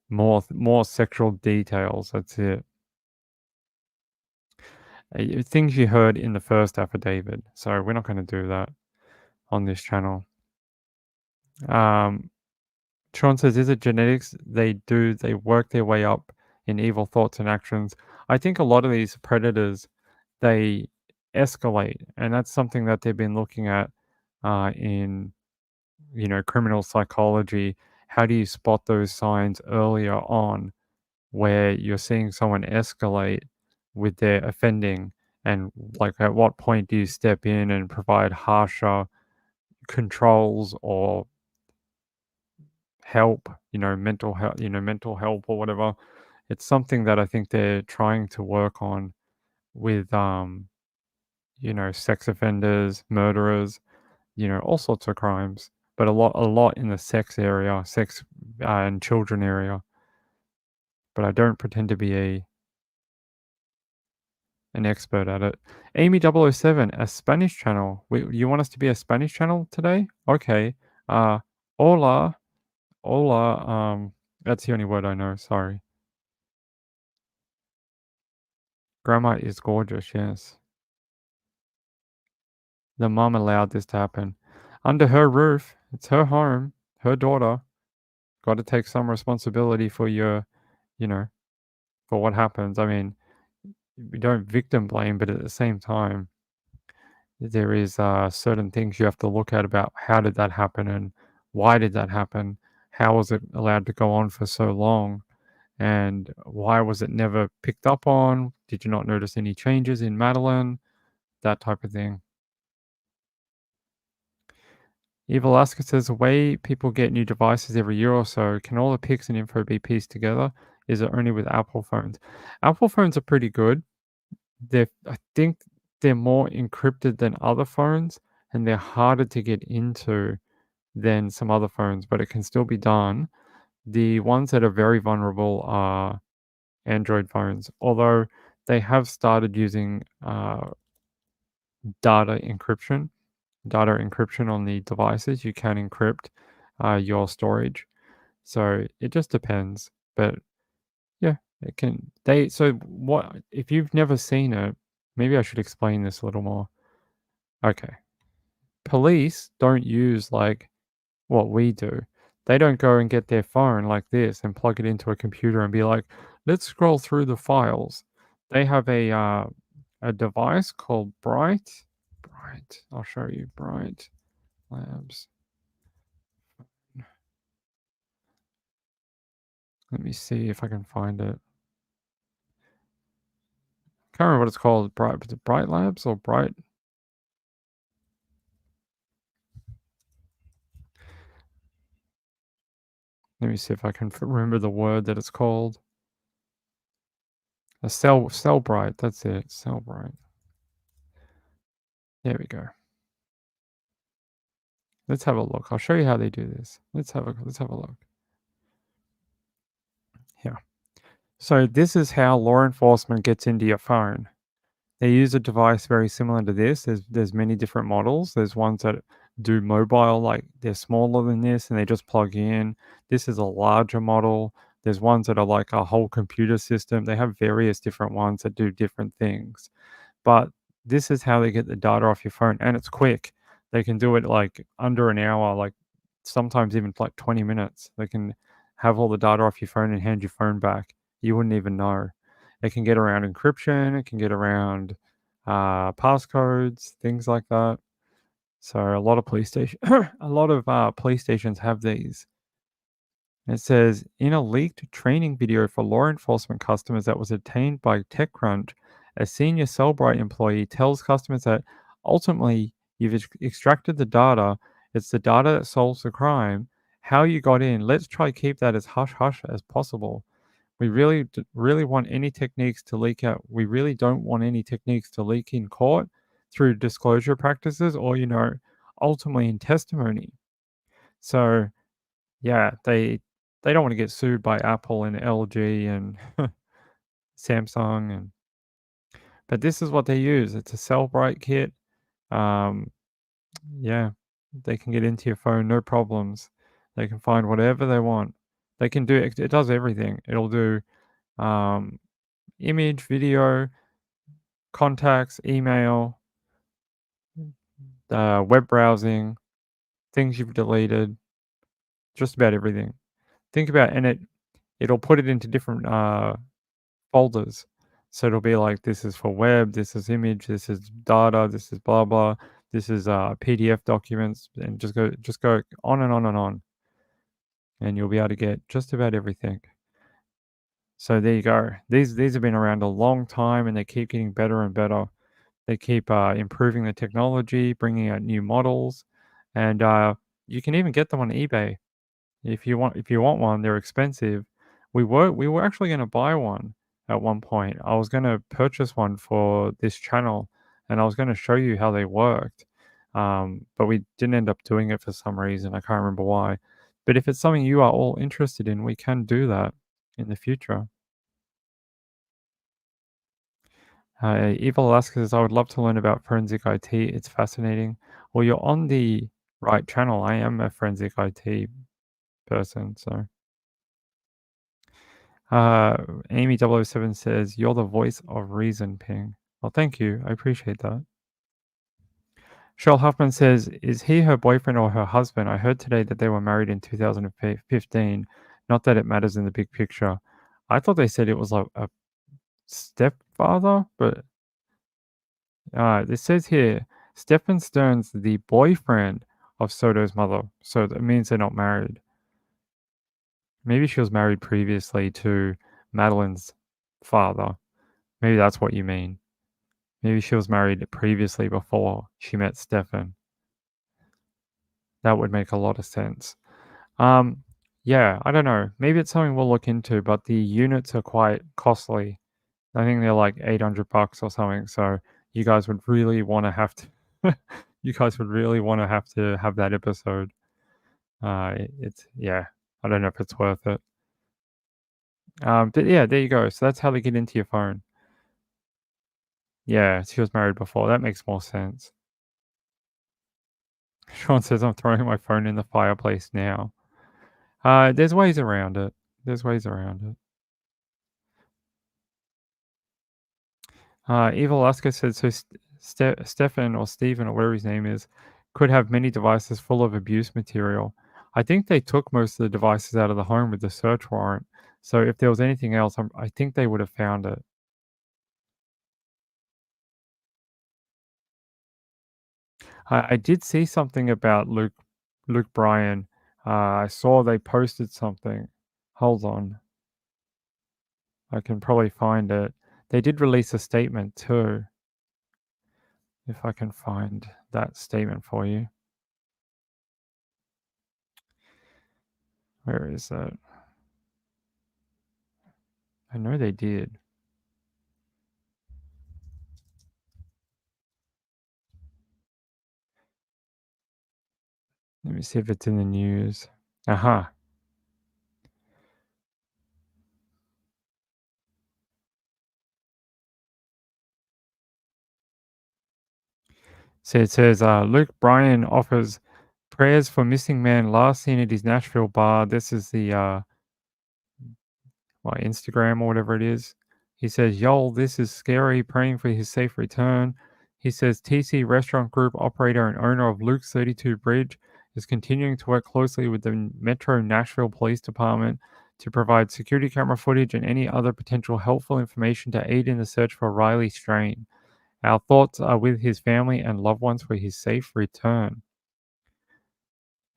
more sexual details. That's it. Things you heard in the first affidavit. So we're not going to do that on this channel. Sean says, is it genetics? They work their way up in evil thoughts and actions. I think a lot of these predators, they escalate, and that's something that they've been looking at in, criminal psychology. How do you spot those signs earlier on where you're seeing someone escalate with their offending? And like, at what point do you step in and provide harsher controls or help, mental help, mental help or whatever? It's something that I think they're trying to work on with, sex offenders, murderers, all sorts of crimes, but a lot in the sex area, and children area. But I don't pretend to be an expert at it. Amy 007, a Spanish channel. You want us to be a Spanish channel today? Okay. Hola. Hola. That's the only word I know. Sorry. Grandma is gorgeous, yes. The mom allowed this to happen. Under her roof. It's her home. Her daughter. Got to take some responsibility for your, for what happens. I mean, we don't victim blame, but at the same time, there is certain things you have to look at about how did that happen and why did that happen? How was it allowed to go on for so long? And why was it never picked up on? Did you not notice any changes in Madeline? That type of thing. Eva Alaska says, the way people get new devices every year or so, can all the pics and info be pieced together? Is it only with Apple phones? Apple phones are pretty good. I think they're more encrypted than other phones, and they're harder to get into than some other phones, but it can still be done. The ones that are very vulnerable are Android phones, although they have started using data encryption on the devices. You can encrypt your storage. So it just depends. But yeah, it can. So what if you've never seen it? Maybe I should explain this a little more. Okay. Police don't use like what we do. They don't go and get their phone like this and plug it into a computer and be like, let's scroll through the files. They have a device called Bright. I'll show you. Bright Labs. Let me see if I can find it. Can't remember what it's called. Bright Labs or Bright? Let me see if I can remember the word that it's called. A Cellbrite. That's it. Cellbrite. There we go. Let's have a look. I'll show you how they do this. Let's have a look. Here. So this is how law enforcement gets into your phone. They use a device very similar to this. There's many different models. There's ones that do mobile, like they're smaller than this and they just plug in. This is a larger model. There's ones that are like a whole computer system. They have various different ones that do different things. But this is how they get the data off your phone, and it's quick. They can do it like under an hour, like sometimes even like 20 minutes. They can have all the data off your phone and hand your phone back. You wouldn't even know. It can get around encryption. It can get around passcodes, things like that. So a lot of police station, a lot of police stations have these. It says in a leaked training video for law enforcement customers that was obtained by TechCrunch, a senior Cellbrite employee tells customers that ultimately you've extracted the data. It's the data that solves the crime. How you got in, let's try keep that as hush hush as possible. We really want any techniques to leak out. We really don't want any techniques to leak in court through disclosure practices or, ultimately in testimony. So, yeah, they don't want to get sued by Apple and LG and Samsung but this is what they use. It's a Cellbrite kit. Um, yeah, they can get into your phone, no problems. They can find whatever they want. They can do it. It does everything. It'll do image, video, contacts, email, web browsing, things you've deleted, just about everything. Think about and it'll put it into different folders. So it'll be like this is for web, this is image, this is data, this is blah blah, this is PDF documents, and just go on and on and on, and you'll be able to get just about everything. So there you go. These have been around a long time, and they keep getting better and better. They keep improving the technology, bringing out new models, and you can even get them on eBay if you want one. They're expensive. We were actually going to buy one at one point. I was going to purchase one for this channel, and I was going to show you how they worked. But we didn't end up doing it for some reason. I can't remember why. But if it's something you are all interested in, we can do that in the future. Evil Alaska says, I would love to learn about forensic IT. It's fascinating. Well, you're on the right channel. I am a forensic IT person, so. Amy007 says, you're the voice of reason, Ping. Well, thank you. I appreciate that. Cheryl Huffman says, is he her boyfriend or her husband? I heard today that they were married in 2015. Not that it matters in the big picture. I thought they said it was like a stepfather, but it says here, Stephan Stern's the boyfriend of Soto's mother. So that means they're not married. Maybe she was married previously to Madeline's father. Maybe that's what you mean. Maybe she was married previously before she met Stephan. That would make a lot of sense. Yeah, I don't know. Maybe it's something we'll look into, but the units are quite costly. I think they're like $800 or something. So you guys would really want to have to. You guys would really want to have that episode. It's yeah. I don't know if it's worth it. But yeah, there you go. So that's how they get into your phone. Yeah, she was married before. That makes more sense. Sean says, I'm throwing my phone in the fireplace now. There's ways around it. There's ways around it. Evil Alaska says, so Stephan or Stephen or whatever his name is, could have many devices full of abuse material. I think they took most of the devices out of the home with the search warrant. So if there was anything else, I think they would have found it. I did see something about Luke Bryan. I saw they posted something. Hold on. I can probably find it. They did release a statement too. If I can find that statement for you. Where is that? I know they did. Let me see if it's in the news. Aha. So it says Luke Bryan offers prayers for missing man last seen at his Nashville bar. This is the Instagram or whatever it is. He says, "Y'all, this is scary. Praying for his safe return." He says, "TC Restaurant Group operator and owner of Luke's 32 Bridge is continuing to work closely with the Metro Nashville Police Department to provide security camera footage and any other potential helpful information to aid in the search for Riley Strain. Our thoughts are with his family and loved ones for his safe return.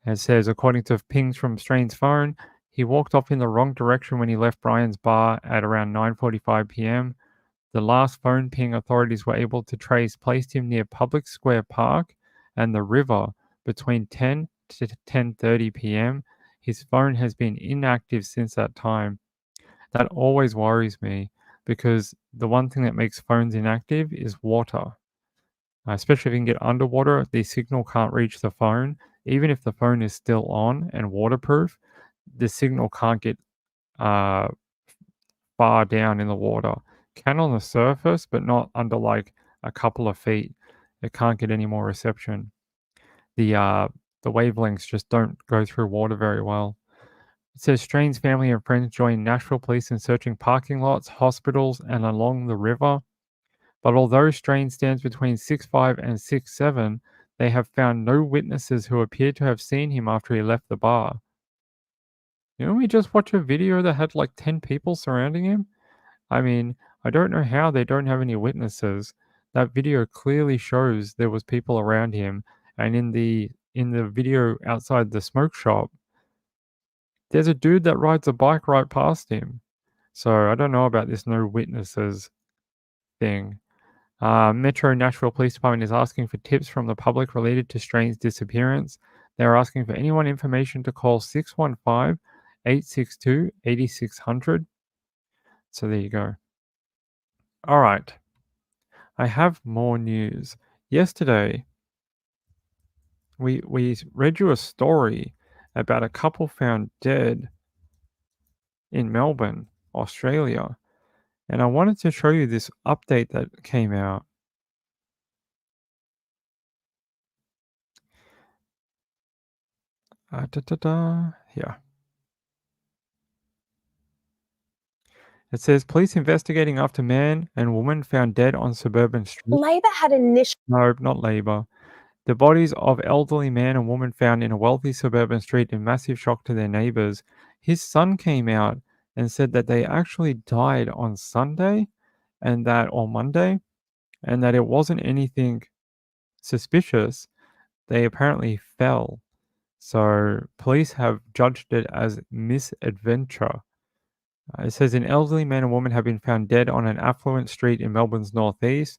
It says, according to pings from Strain's phone, he walked off in the wrong direction when he left Brian's bar at around 9:45 p.m. The last phone ping authorities were able to trace placed him near Public Square Park and the river between 10 to 10:30 p.m. His phone has been inactive since that time. That always worries me because the one thing that makes phones inactive is water. Especially if you can get underwater, the signal can't reach the phone. Even if the phone is still on and waterproof, the signal can't get uh, far down in the water. Can on the surface, but not under like a couple of feet. It can't get any more reception. The wavelengths just don't go through water very well. It says Strain's family and friends joined Nashville police in searching parking lots, hospitals, and along the river. But although Strain stands between 6'5" and 6'7", they have found no witnesses who appear to have seen him after he left the bar. We just watched a video that had like 10 people surrounding him? I mean, I don't know how they don't have any witnesses. That video clearly shows there was people around him, and in the video outside the smoke shop, there's a dude that rides a bike right past him. So I don't know about this no witnesses thing. Metro Nashville Police Department is asking for tips from the public related to Strain's disappearance. They're asking for anyone information to call 615-862-8600. So there you go. All right. I have more news. Yesterday, we read you a story about a couple found dead in Melbourne, Australia. And I wanted to show you this update that came out. Yeah. It says police investigating after man and woman found dead on suburban street. Labor had initially. No, not Labor. The bodies of elderly man and woman found in a wealthy suburban street in massive shock to their neighbors. His son came out and said that they actually died on Sunday or Monday, and that it wasn't anything suspicious. They apparently fell. So police have judged it as misadventure. It says an elderly man and woman have been found dead on an affluent street in Melbourne's northeast.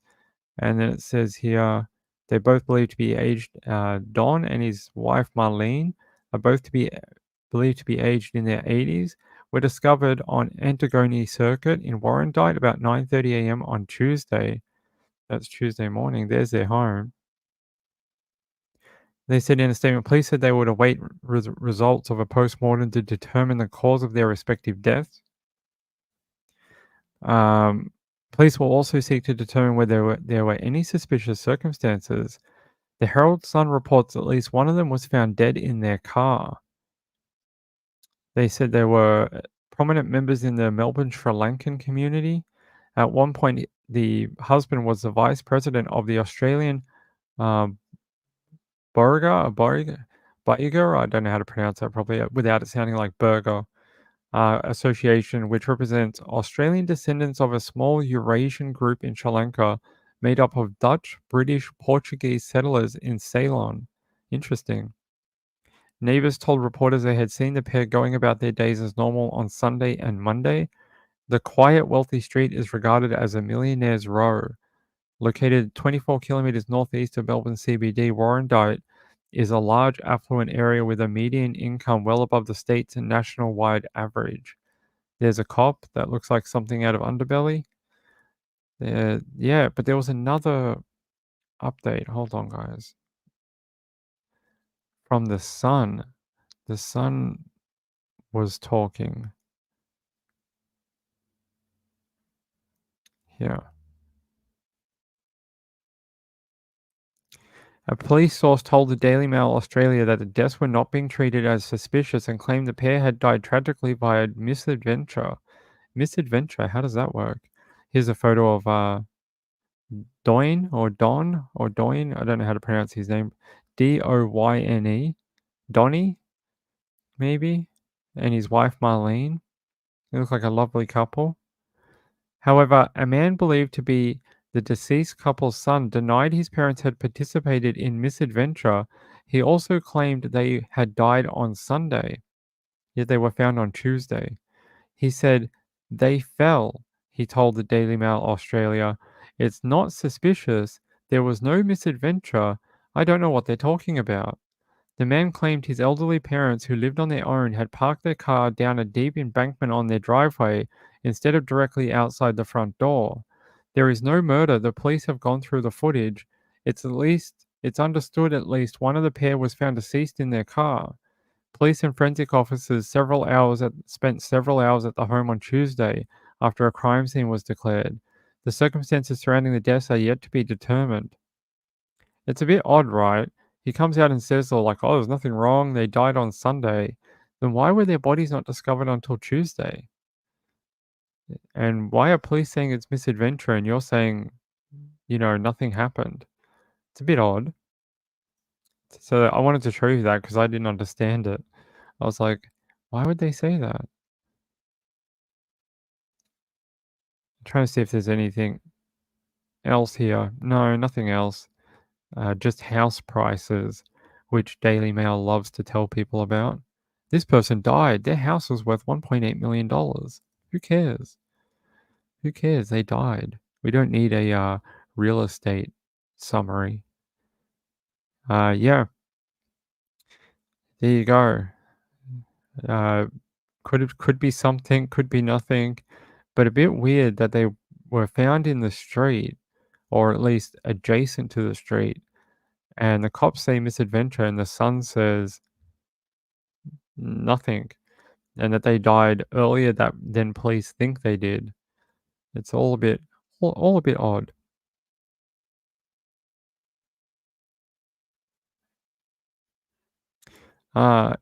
And then it says here they're both believed to be aged. Don and his wife Marlene are both believed to be aged in their 80s. Were discovered on Antigone Circuit in Warrandyte about 9:30 a.m. on Tuesday. That's Tuesday morning. There's their home. They said in a statement, police said they would await results of a post-mortem to determine the cause of their respective deaths. Police will also seek to determine whether there were any suspicious circumstances. The Herald Sun reports at least one of them was found dead in their car. They said there were prominent members in the Melbourne Sri Lankan community. At one point, the husband was the vice president of the Australian Burger, I don't know how to pronounce that properly without it sounding like burger. Association, which represents Australian descendants of a small Eurasian group in Sri Lanka made up of Dutch, British, Portuguese settlers in Ceylon. Interesting. Neighbors told reporters they had seen the pair going about their days as normal on Sunday and Monday. The quiet, wealthy street is regarded as a millionaire's row. Located 24 kilometers northeast of Melbourne CBD, Warrandyte is a large affluent area with a median income well above the state's national-wide average. There's a cop that looks like something out of Underbelly. Yeah, but there was another update. Hold on, guys. From the Sun. The Sun was talking. Here. A police source told the Daily Mail Australia that the deaths were not being treated as suspicious and claimed the pair had died tragically via misadventure. Misadventure? How does that work? Here's a photo of Don. I don't know how to pronounce his name. Doyne. Donnie, maybe? And his wife Marlene. They look like a lovely couple. However, a man believed to be The deceased couple's son denied his parents had participated in misadventure. He also claimed they had died on Sunday, yet they were found on Tuesday. He said, "They fell," he told the Daily Mail Australia. "It's not suspicious. There was no misadventure. I don't know what they're talking about." The man claimed his elderly parents, who lived on their own, had parked their car down a deep embankment on their driveway instead of directly outside the front door. There is no murder. The police have gone through the footage. It's understood at least one of the pair was found deceased in their car. Police and forensic officers spent several hours at the home on Tuesday after a crime scene was declared. The circumstances surrounding the deaths are yet to be determined. It's a bit odd, right? He comes out and says, oh, there's nothing wrong. They died on Sunday. Then why were their bodies not discovered until Tuesday? And why are police saying it's misadventure and you're saying, nothing happened? It's a bit odd. So I wanted to show you that because I didn't understand it. I was like, why would they say that? I'm trying to see if there's anything else here. No, nothing else. Just house prices, which Daily Mail loves to tell people about. This person died. Their house was worth $1.8 million. Who cares? Who cares? They died. We don't need a real estate summary. Yeah. There you go. Could be something, could be nothing, but a bit weird that they were found in the street, or at least adjacent to the street, and the cops say misadventure, and the son says nothing, and that they died earlier than police think they did. It's all a bit odd.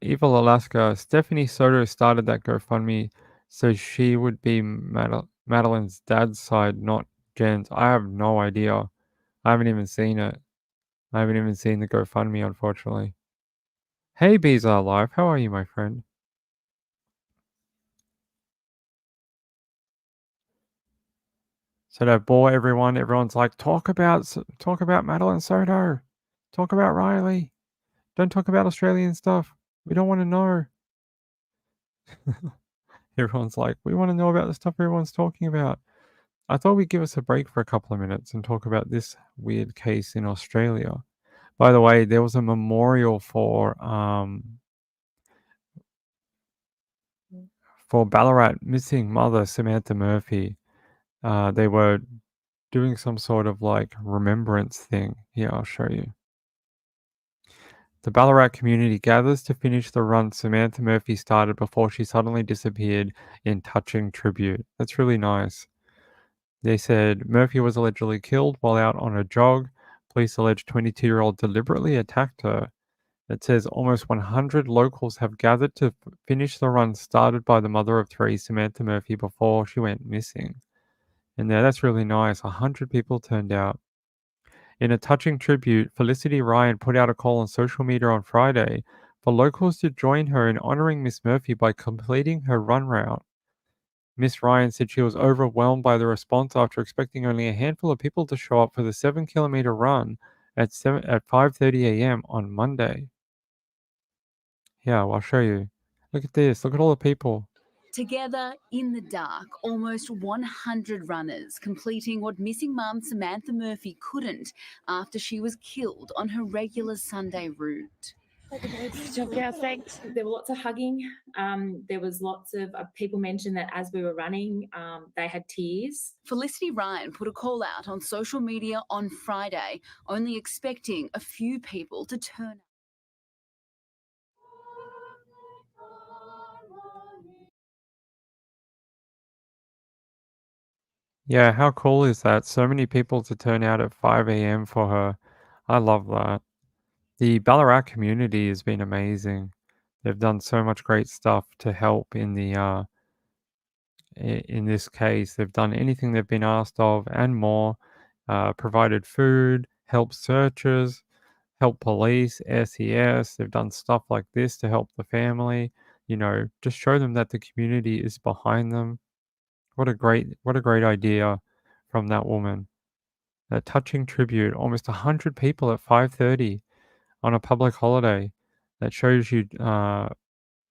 Evil Alaska. Stephanie Soto started that GoFundMe so she would be Madeline's dad's side, not Jen's. I have no idea. I haven't even seen it. I haven't even seen the GoFundMe, unfortunately. Hey, Bees Are Alive. How are you, my friend? So to bore everyone, everyone's like, talk about Madeline Soto. Talk about Riley. Don't talk about Australian stuff. We don't want to know. Everyone's like, we want to know about the stuff everyone's talking about. I thought we'd give us a break for a couple of minutes and talk about this weird case in Australia. By the way, there was a memorial for Ballarat missing mother Samantha Murphy. They were doing some sort of like remembrance thing. Here, I'll show you. The Ballarat community gathers to finish the run Samantha Murphy started before she suddenly disappeared in touching tribute. That's really nice. They said Murphy was allegedly killed while out on a jog. Police allege 22-year-old deliberately attacked her. It says almost 100 locals have gathered to finish the run started by the mother of three, Samantha Murphy, before she went missing. And that's really nice. 100 people turned out. In a touching tribute, Felicity Ryan put out a call on social media on Friday for locals to join her in honoring Miss Murphy by completing her run route. Miss Ryan said she was overwhelmed by the response after expecting only a handful of people to show up for the 7-kilometer run at 5:30 a.m. on Monday. Yeah, I'll show you. Look at this. Look at all the people. Together in the dark, almost 100 runners completing what missing mum Samantha Murphy couldn't after she was killed on her regular Sunday route. Yeah, thanks. There were lots of hugging. There was lots of people mentioned that as we were running, they had tears. Felicity Ryan put a call out on social media on Friday, only expecting a few people to turn up. Yeah, how cool is that? So many people to turn out at 5 a.m. for her. I love that. The Ballarat community has been amazing. They've done so much great stuff to help in this case. They've done anything they've been asked of and more. Provided food, helped searchers, helped police, SES. They've done stuff like this to help the family. Just show them that the community is behind them. What a great idea from that woman. a touching tribute. Almost 100 people at 5:30 on a public holiday. That shows you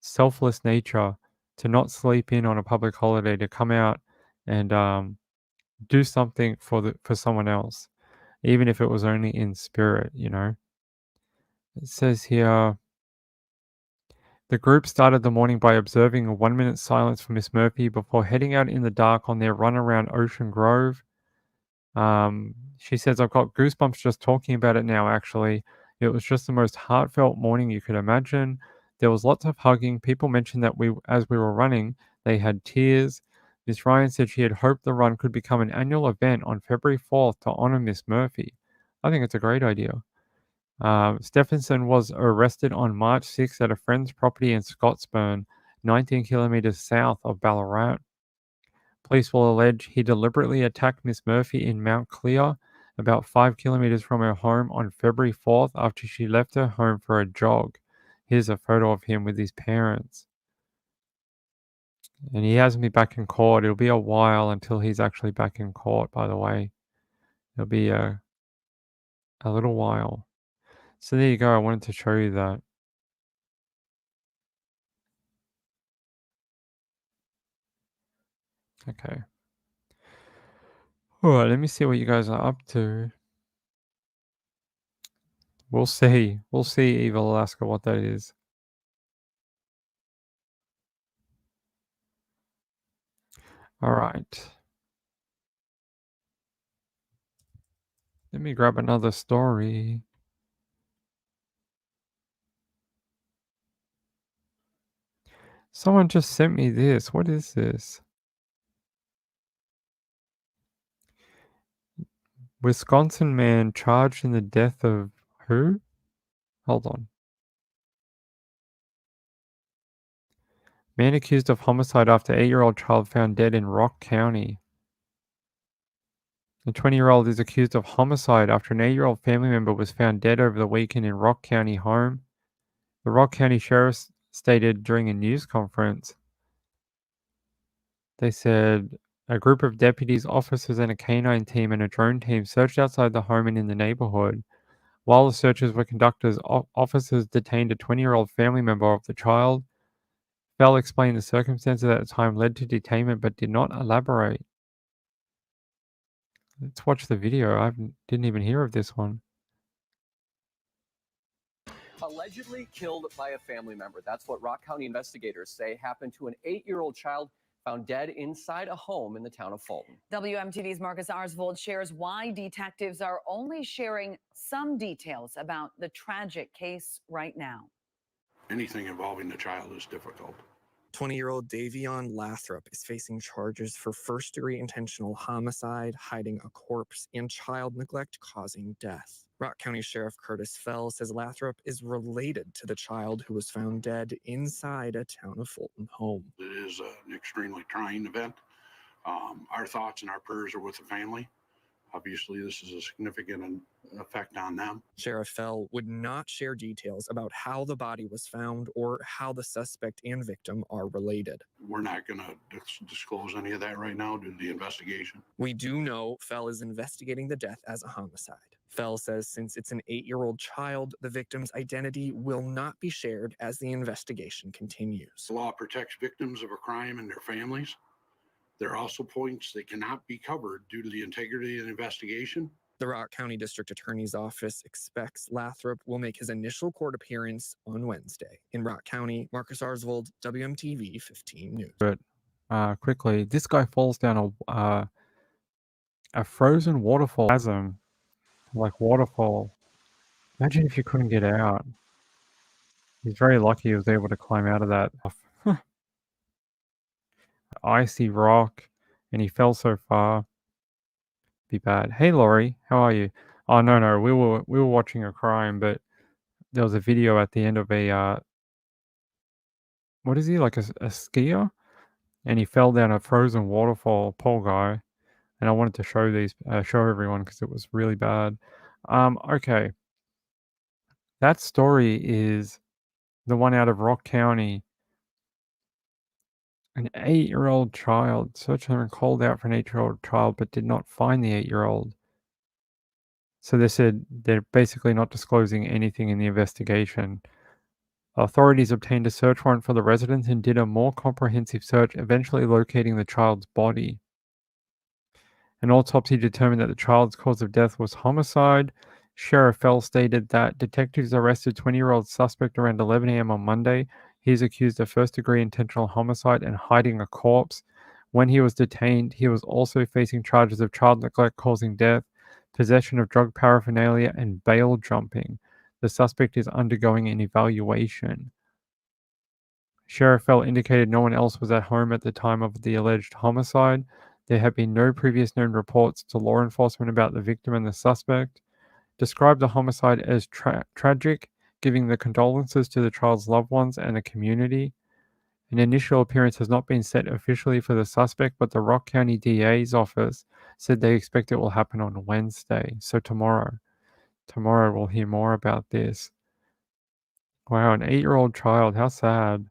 selfless nature to not sleep in on a public holiday, to come out and do something for someone else, even if it was only in spirit. It says here. The group started the morning by observing a 1-minute silence for Miss Murphy before heading out in the dark on their run around Ocean Grove. She says, I've got goosebumps just talking about it now, actually. It was just the most heartfelt morning you could imagine. There was lots of hugging. People mentioned that as we were running, they had tears. Miss Ryan said she had hoped the run could become an annual event on February 4th to honor Miss Murphy. I think it's a great idea. Stephenson was arrested on March 6 at a friend's property in Scottsburn, 19 kilometers south of Ballarat. Police will allege he deliberately attacked Miss Murphy in Mount Clear, about 5 kilometers from her home on February 4th after she left her home for a jog. Here's a photo of him with his parents. And he hasn't been back in court. It'll be a while until he's actually back in court, by the way. It'll be a little while. So there you go. I wanted to show you that. Okay. All right, let me see what you guys are up to. We'll see. We'll see, Evil Alaska, what that is. All right. Let me grab another story. Someone just sent me this. What is this? Wisconsin man charged in the death of who? Hold on. Man accused of homicide after 8-year-old child found dead in Rock County. The 20-year-old is accused of homicide after an 8-year-old family member was found dead over the weekend in Rock County home. The Rock County Sheriff stated during a news conference. They said a group of deputies, officers, and a canine team and a drone team searched outside the home and in the neighborhood. While the searches were conducted, officers detained a 20-year-old family member of the child. Bell explained the circumstances at the time led to detainment but did not elaborate. Let's watch the video. I didn't even hear of this one. Allegedly killed by a family member. That's what Rock County investigators say happened to an 8-year-old child found dead inside a home in the town of Fulton. WMTV's Marcus Arsvold shares why detectives are only sharing some details about the tragic case right now. Anything involving the child is difficult. 20-year-old Davion Lathrop is facing charges for first-degree intentional homicide, hiding a corpse, and child neglect causing death. Rock County Sheriff Curtis Fell says Lathrop is related to the child who was found dead inside a town of Fulton home. It is an extremely trying event. Our thoughts and our prayers are with the family. Obviously, this is a significant effect on them. Sheriff Fell would not share details about how the body was found or how the suspect and victim are related. We're not going to disclose any of that right now due to the investigation. We do know Fell is investigating the death as a homicide. Fell says since it's an 8-year-old child, the victim's identity will not be shared as the investigation continues. The law protects victims of a crime and their families. There are also points that cannot be covered due to the integrity of the investigation. The Rock County District Attorney's Office expects Lathrop will make his initial court appearance on Wednesday. In Rock County, Marcus Arsvold, WMTV 15 News. But quickly, this guy falls down a frozen waterfall chasm, like waterfall. Imagine if you couldn't get out. He's very lucky he was able to climb out of that icy rock, and he fell so far. Be bad. Hey, Laurie, how are you? Oh no, we were watching a crime, but there was a video at the end of a what is he, like a skier, and he fell down a frozen waterfall. Poor guy. And I wanted to show everyone because it was really bad. Okay. That story is the one out of Rock County. An 8-year-old child. Search and called out for an 8-year-old child, but did not find the 8-year-old. So they said they're basically not disclosing anything in the investigation. Authorities obtained a search warrant for the residence and did a more comprehensive search, eventually locating the child's body. An autopsy determined that the child's cause of death was homicide. Sheriff Fell stated that detectives arrested 20-year-old suspect around 11 a.m. on Monday. He is accused of first-degree intentional homicide and hiding a corpse. When he was detained, he was also facing charges of child neglect causing death, possession of drug paraphernalia, and bail jumping. The suspect is undergoing an evaluation. Sheriff Fell indicated no one else was at home at the time of the alleged homicide. There have been no previous known reports to law enforcement about the victim and the suspect. Described the homicide as tragic, giving the condolences to the child's loved ones and the community. An initial appearance has not been set officially for the suspect, but the Rock County DA's office said they expect it will happen on Wednesday, so tomorrow. Tomorrow we'll hear more about this. Wow, an 8-year-old child, how sad.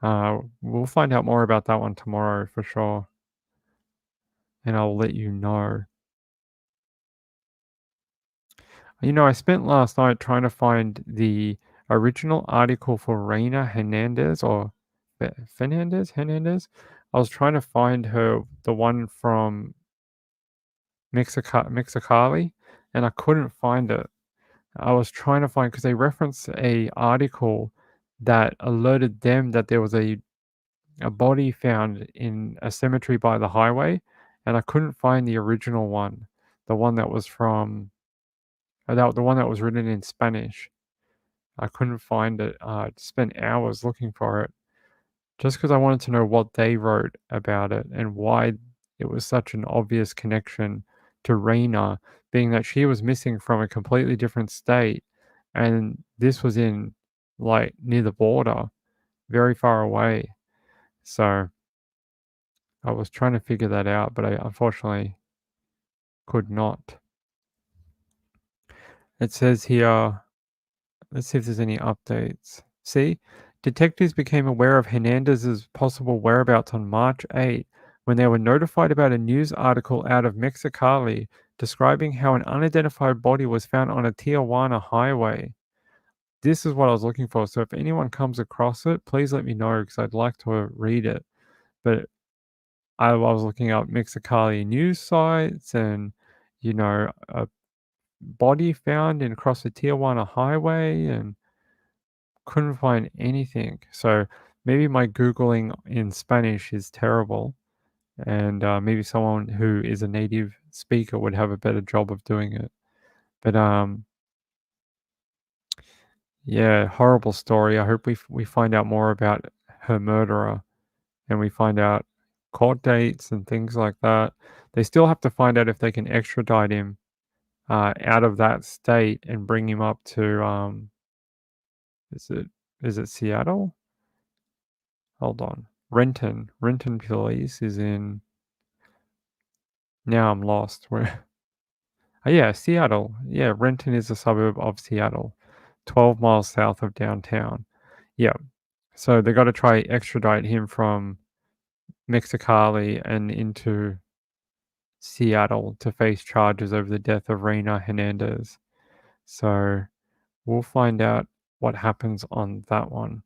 We'll find out more about that one tomorrow for sure. And I'll let you know. You know, I spent last night trying to find the original article for Reina Hernandez or Hernandez. I was trying to find her, the one from Mexicali, and I couldn't find it. I was trying to find because they referenced a article that alerted them that there was a body found in a cemetery by the highway, and I couldn't find the original one, the one that was from the one that was written in Spanish. I couldn't find it. I spent hours looking for it just because I wanted to know what they wrote about it and why it was such an obvious connection to Reina, being that she was missing from a completely different state, and this was in like near the border, very far away. So I was trying to figure that out, but I unfortunately could not. It says here, let's see if there's any updates. See, detectives became aware of Hernandez's possible whereabouts on March 8 when they were notified about a news article out of Mexicali describing how an unidentified body was found on a Tijuana highway. This is what I was looking for. So if anyone comes across it, please let me know because I'd like to read it. But I was looking up Mexicali news sites and, you know, a body found across the Tijuana highway and couldn't find anything. So maybe my Googling in Spanish is terrible. And maybe someone who is a native speaker would have a better job of doing it. But yeah, horrible story. I hope we find out more about her murderer and we find out court dates and things like that. They still have to find out if they can extradite him out of that state and bring him up to is it Seattle? Hold on. Renton police is in. Now I'm lost. Where? Oh yeah, Seattle. Yeah, Renton is a suburb of Seattle, 12 miles south of downtown. Yeah. So they got to try extradite him from Mexicali and into Seattle to face charges over the death of Reina Hernandez. So we'll find out what happens on that one.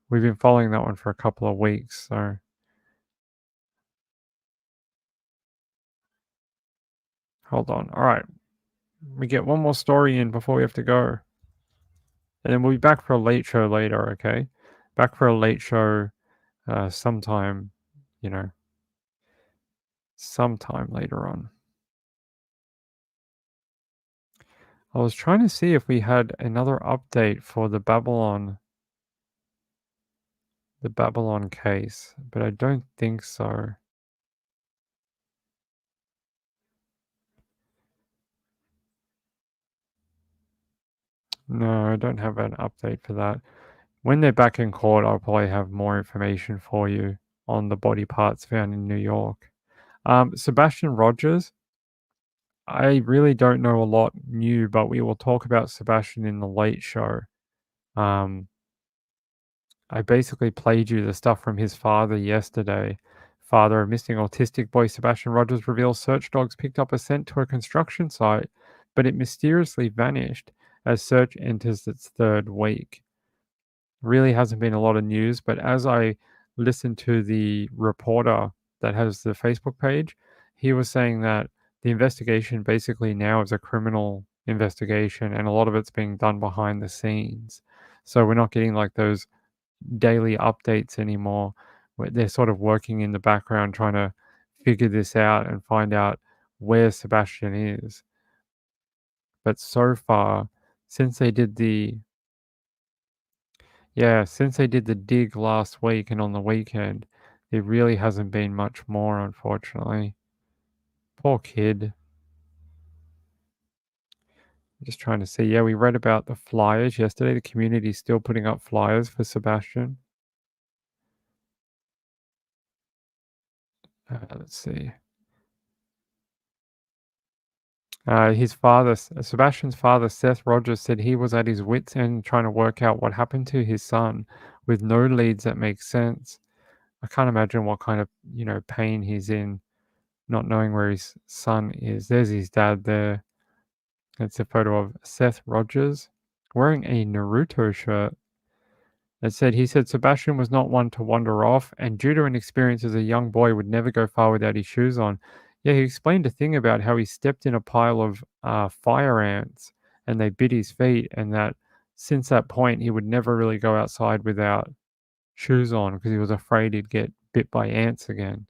We've been following that one for a couple of weeks, so hold on. All right. We get one more story in before we have to go. And then we'll be back for a late show later, okay? Back for a late show sometime, you know, sometime later on. I was trying to see if we had another update for the Babylon case, but I don't think so. No, I don't have an update for that. When they're back in court, I'll probably have more information for you on the body parts found in New York. Sebastian Rogers, I really don't know a lot new, but we will talk about Sebastian in the late show. I basically played you the stuff from his father yesterday. father of missing autistic boy Sebastian Rogers reveals search dogs picked up a scent to a construction site, but it mysteriously vanished as search enters its third week. Really hasn't been a lot of news, but as I listened to the reporter that has the Facebook page, he was saying that the investigation basically now is a criminal investigation and a lot of it's being done behind the scenes. So we're not getting like those daily updates anymore. Where they're sort of working in the background trying to figure this out and find out where Sebastian is. But so far, since they did the dig last week and on the weekend, there really hasn't been much more, unfortunately. Poor kid. Just trying to see. Yeah, we read about the flyers yesterday. The community's still putting up flyers for Sebastian. Let's see. His father, Sebastian's father, Seth Rogers, said he was at his wits' end trying to work out what happened to his son with no leads that make sense. I can't imagine what kind of, pain he's in, not knowing where his son is. There's his dad there. It's a photo of Seth Rogers wearing a Naruto shirt. He said Sebastian was not one to wander off, and due to an experience as a young boy, would never go far without his shoes on. Yeah, he explained a thing about how he stepped in a pile of fire ants and they bit his feet, and that since that point he would never really go outside without shoes on because he was afraid he'd get bit by ants again.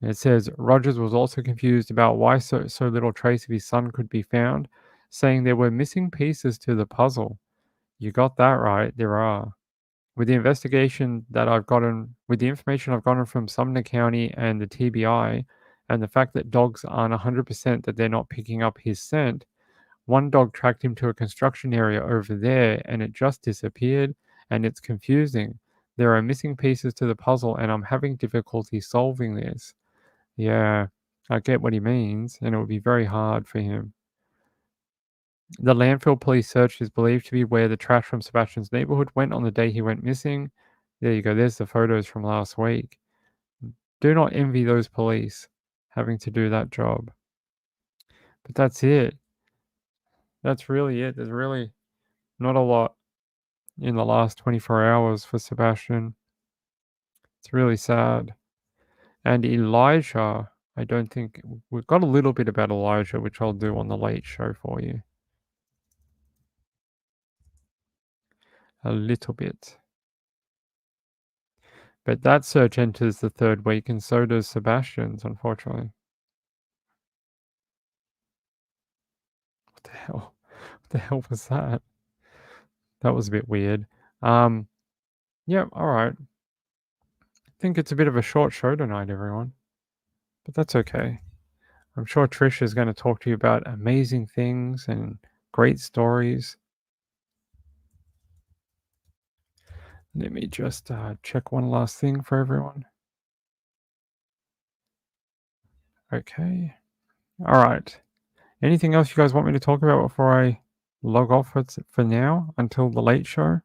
And it says Rogers was also confused about why so little trace of his son could be found, saying there were missing pieces to the puzzle. You got that right, there are. With the information I've gotten from Sumner County and the TBI, and the fact that dogs aren't 100% that they're not picking up his scent, one dog tracked him to a construction area over there and it just disappeared, and it's confusing. There are missing pieces to the puzzle, and I'm having difficulty solving this. Yeah, I get what he means, and it would be very hard for him. The landfill police search is believed to be where the trash from Sebastian's neighborhood went on the day he went missing. There you go. There's the photos from last week. Do not envy those police having to do that job. But that's it. That's really it. There's really not a lot in the last 24 hours for Sebastian. It's really sad. And Elijah, I don't think we've got a little bit about Elijah, which I'll do on the late show for you. A little bit. But that search enters the third week, and so does Sebastian's, unfortunately. What the hell? What the hell was that? That was a bit weird. Yeah, alright. I think it's a bit of a short show tonight, everyone. But that's okay. I'm sure Trish is going to talk to you about amazing things and great stories. Let me just check one last thing for everyone. Okay. Alright. Anything else you guys want me to talk about before I log off for now until the late show?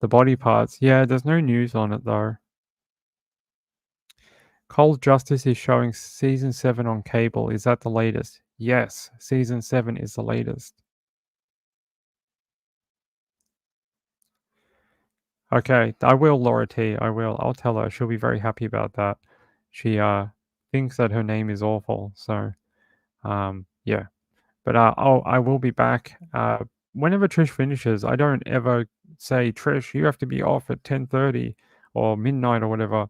The body parts. Yeah, there's no news on it though. Cold Justice is showing season 7 on cable. Is that the latest? Yes, season 7 is the latest. Okay, I will, Laura T. I will. I'll tell her. She'll be very happy about that. She thinks that her name is awful. So, yeah. But I will be back whenever Trish finishes. I don't ever say, Trish, you have to be off at 10:30 or midnight or whatever.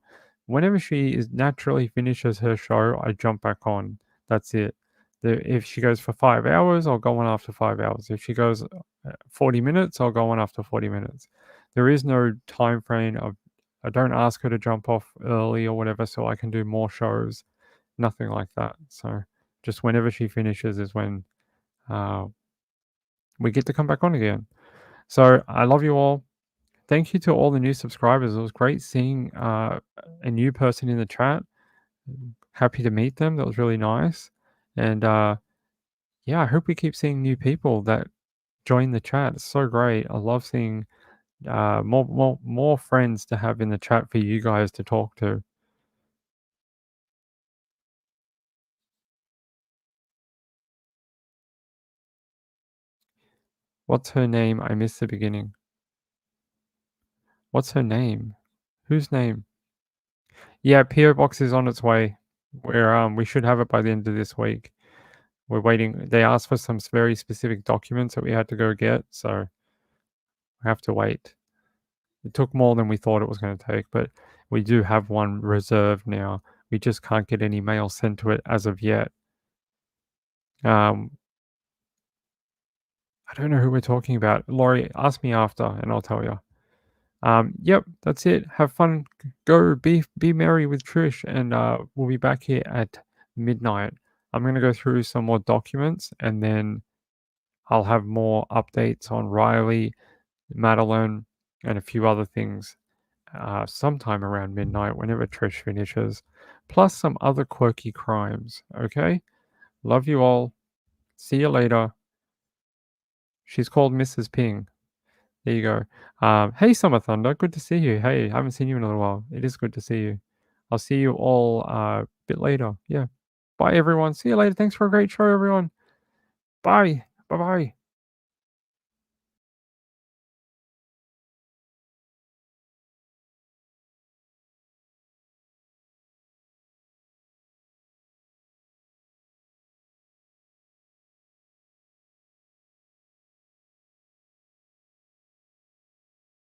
Whenever she naturally finishes her show, I jump back on. That's it. If she goes for 5 hours, I'll go on after 5 hours. If she goes 40 minutes, I'll go on after 40 minutes. There is no time frame. I don't ask her to jump off early or whatever so I can do more shows. Nothing like that. So just whenever she finishes is when we get to come back on again. So I love you all. Thank you to all the new subscribers. It was great seeing a new person in the chat. Happy to meet them. That was really nice. And yeah, I hope we keep seeing new people that join the chat. It's so great. I love seeing more friends to have in the chat for you guys to talk to. What's her name? I missed the beginning. What's her name? Whose name? Yeah, PO box is on its way. We should have it by the end of this week. We're waiting. They asked for some very specific documents that we had to go get, so we have to wait. It took more than we thought it was going to take, but we do have one reserved now. We just can't get any mail sent to it as of yet. I don't know who we're talking about. Laurie, ask me after, and I'll tell you. Yep, that's it. Have fun. Go be merry with Trish, and we'll be back here at midnight. I'm gonna go through some more documents, and then I'll have more updates on Riley, Madeline, and a few other things sometime around midnight whenever Trish finishes, plus some other quirky crimes. Okay? Love you all. See you later. She's called Mrs. Ping. There you go. Hey, Summer Thunder. Good to see you. Hey, I haven't seen you in a little while. It is good to see you. I'll see you all a bit later. Yeah. Bye, everyone. See you later. Thanks for a great show, everyone. Bye. Bye-bye.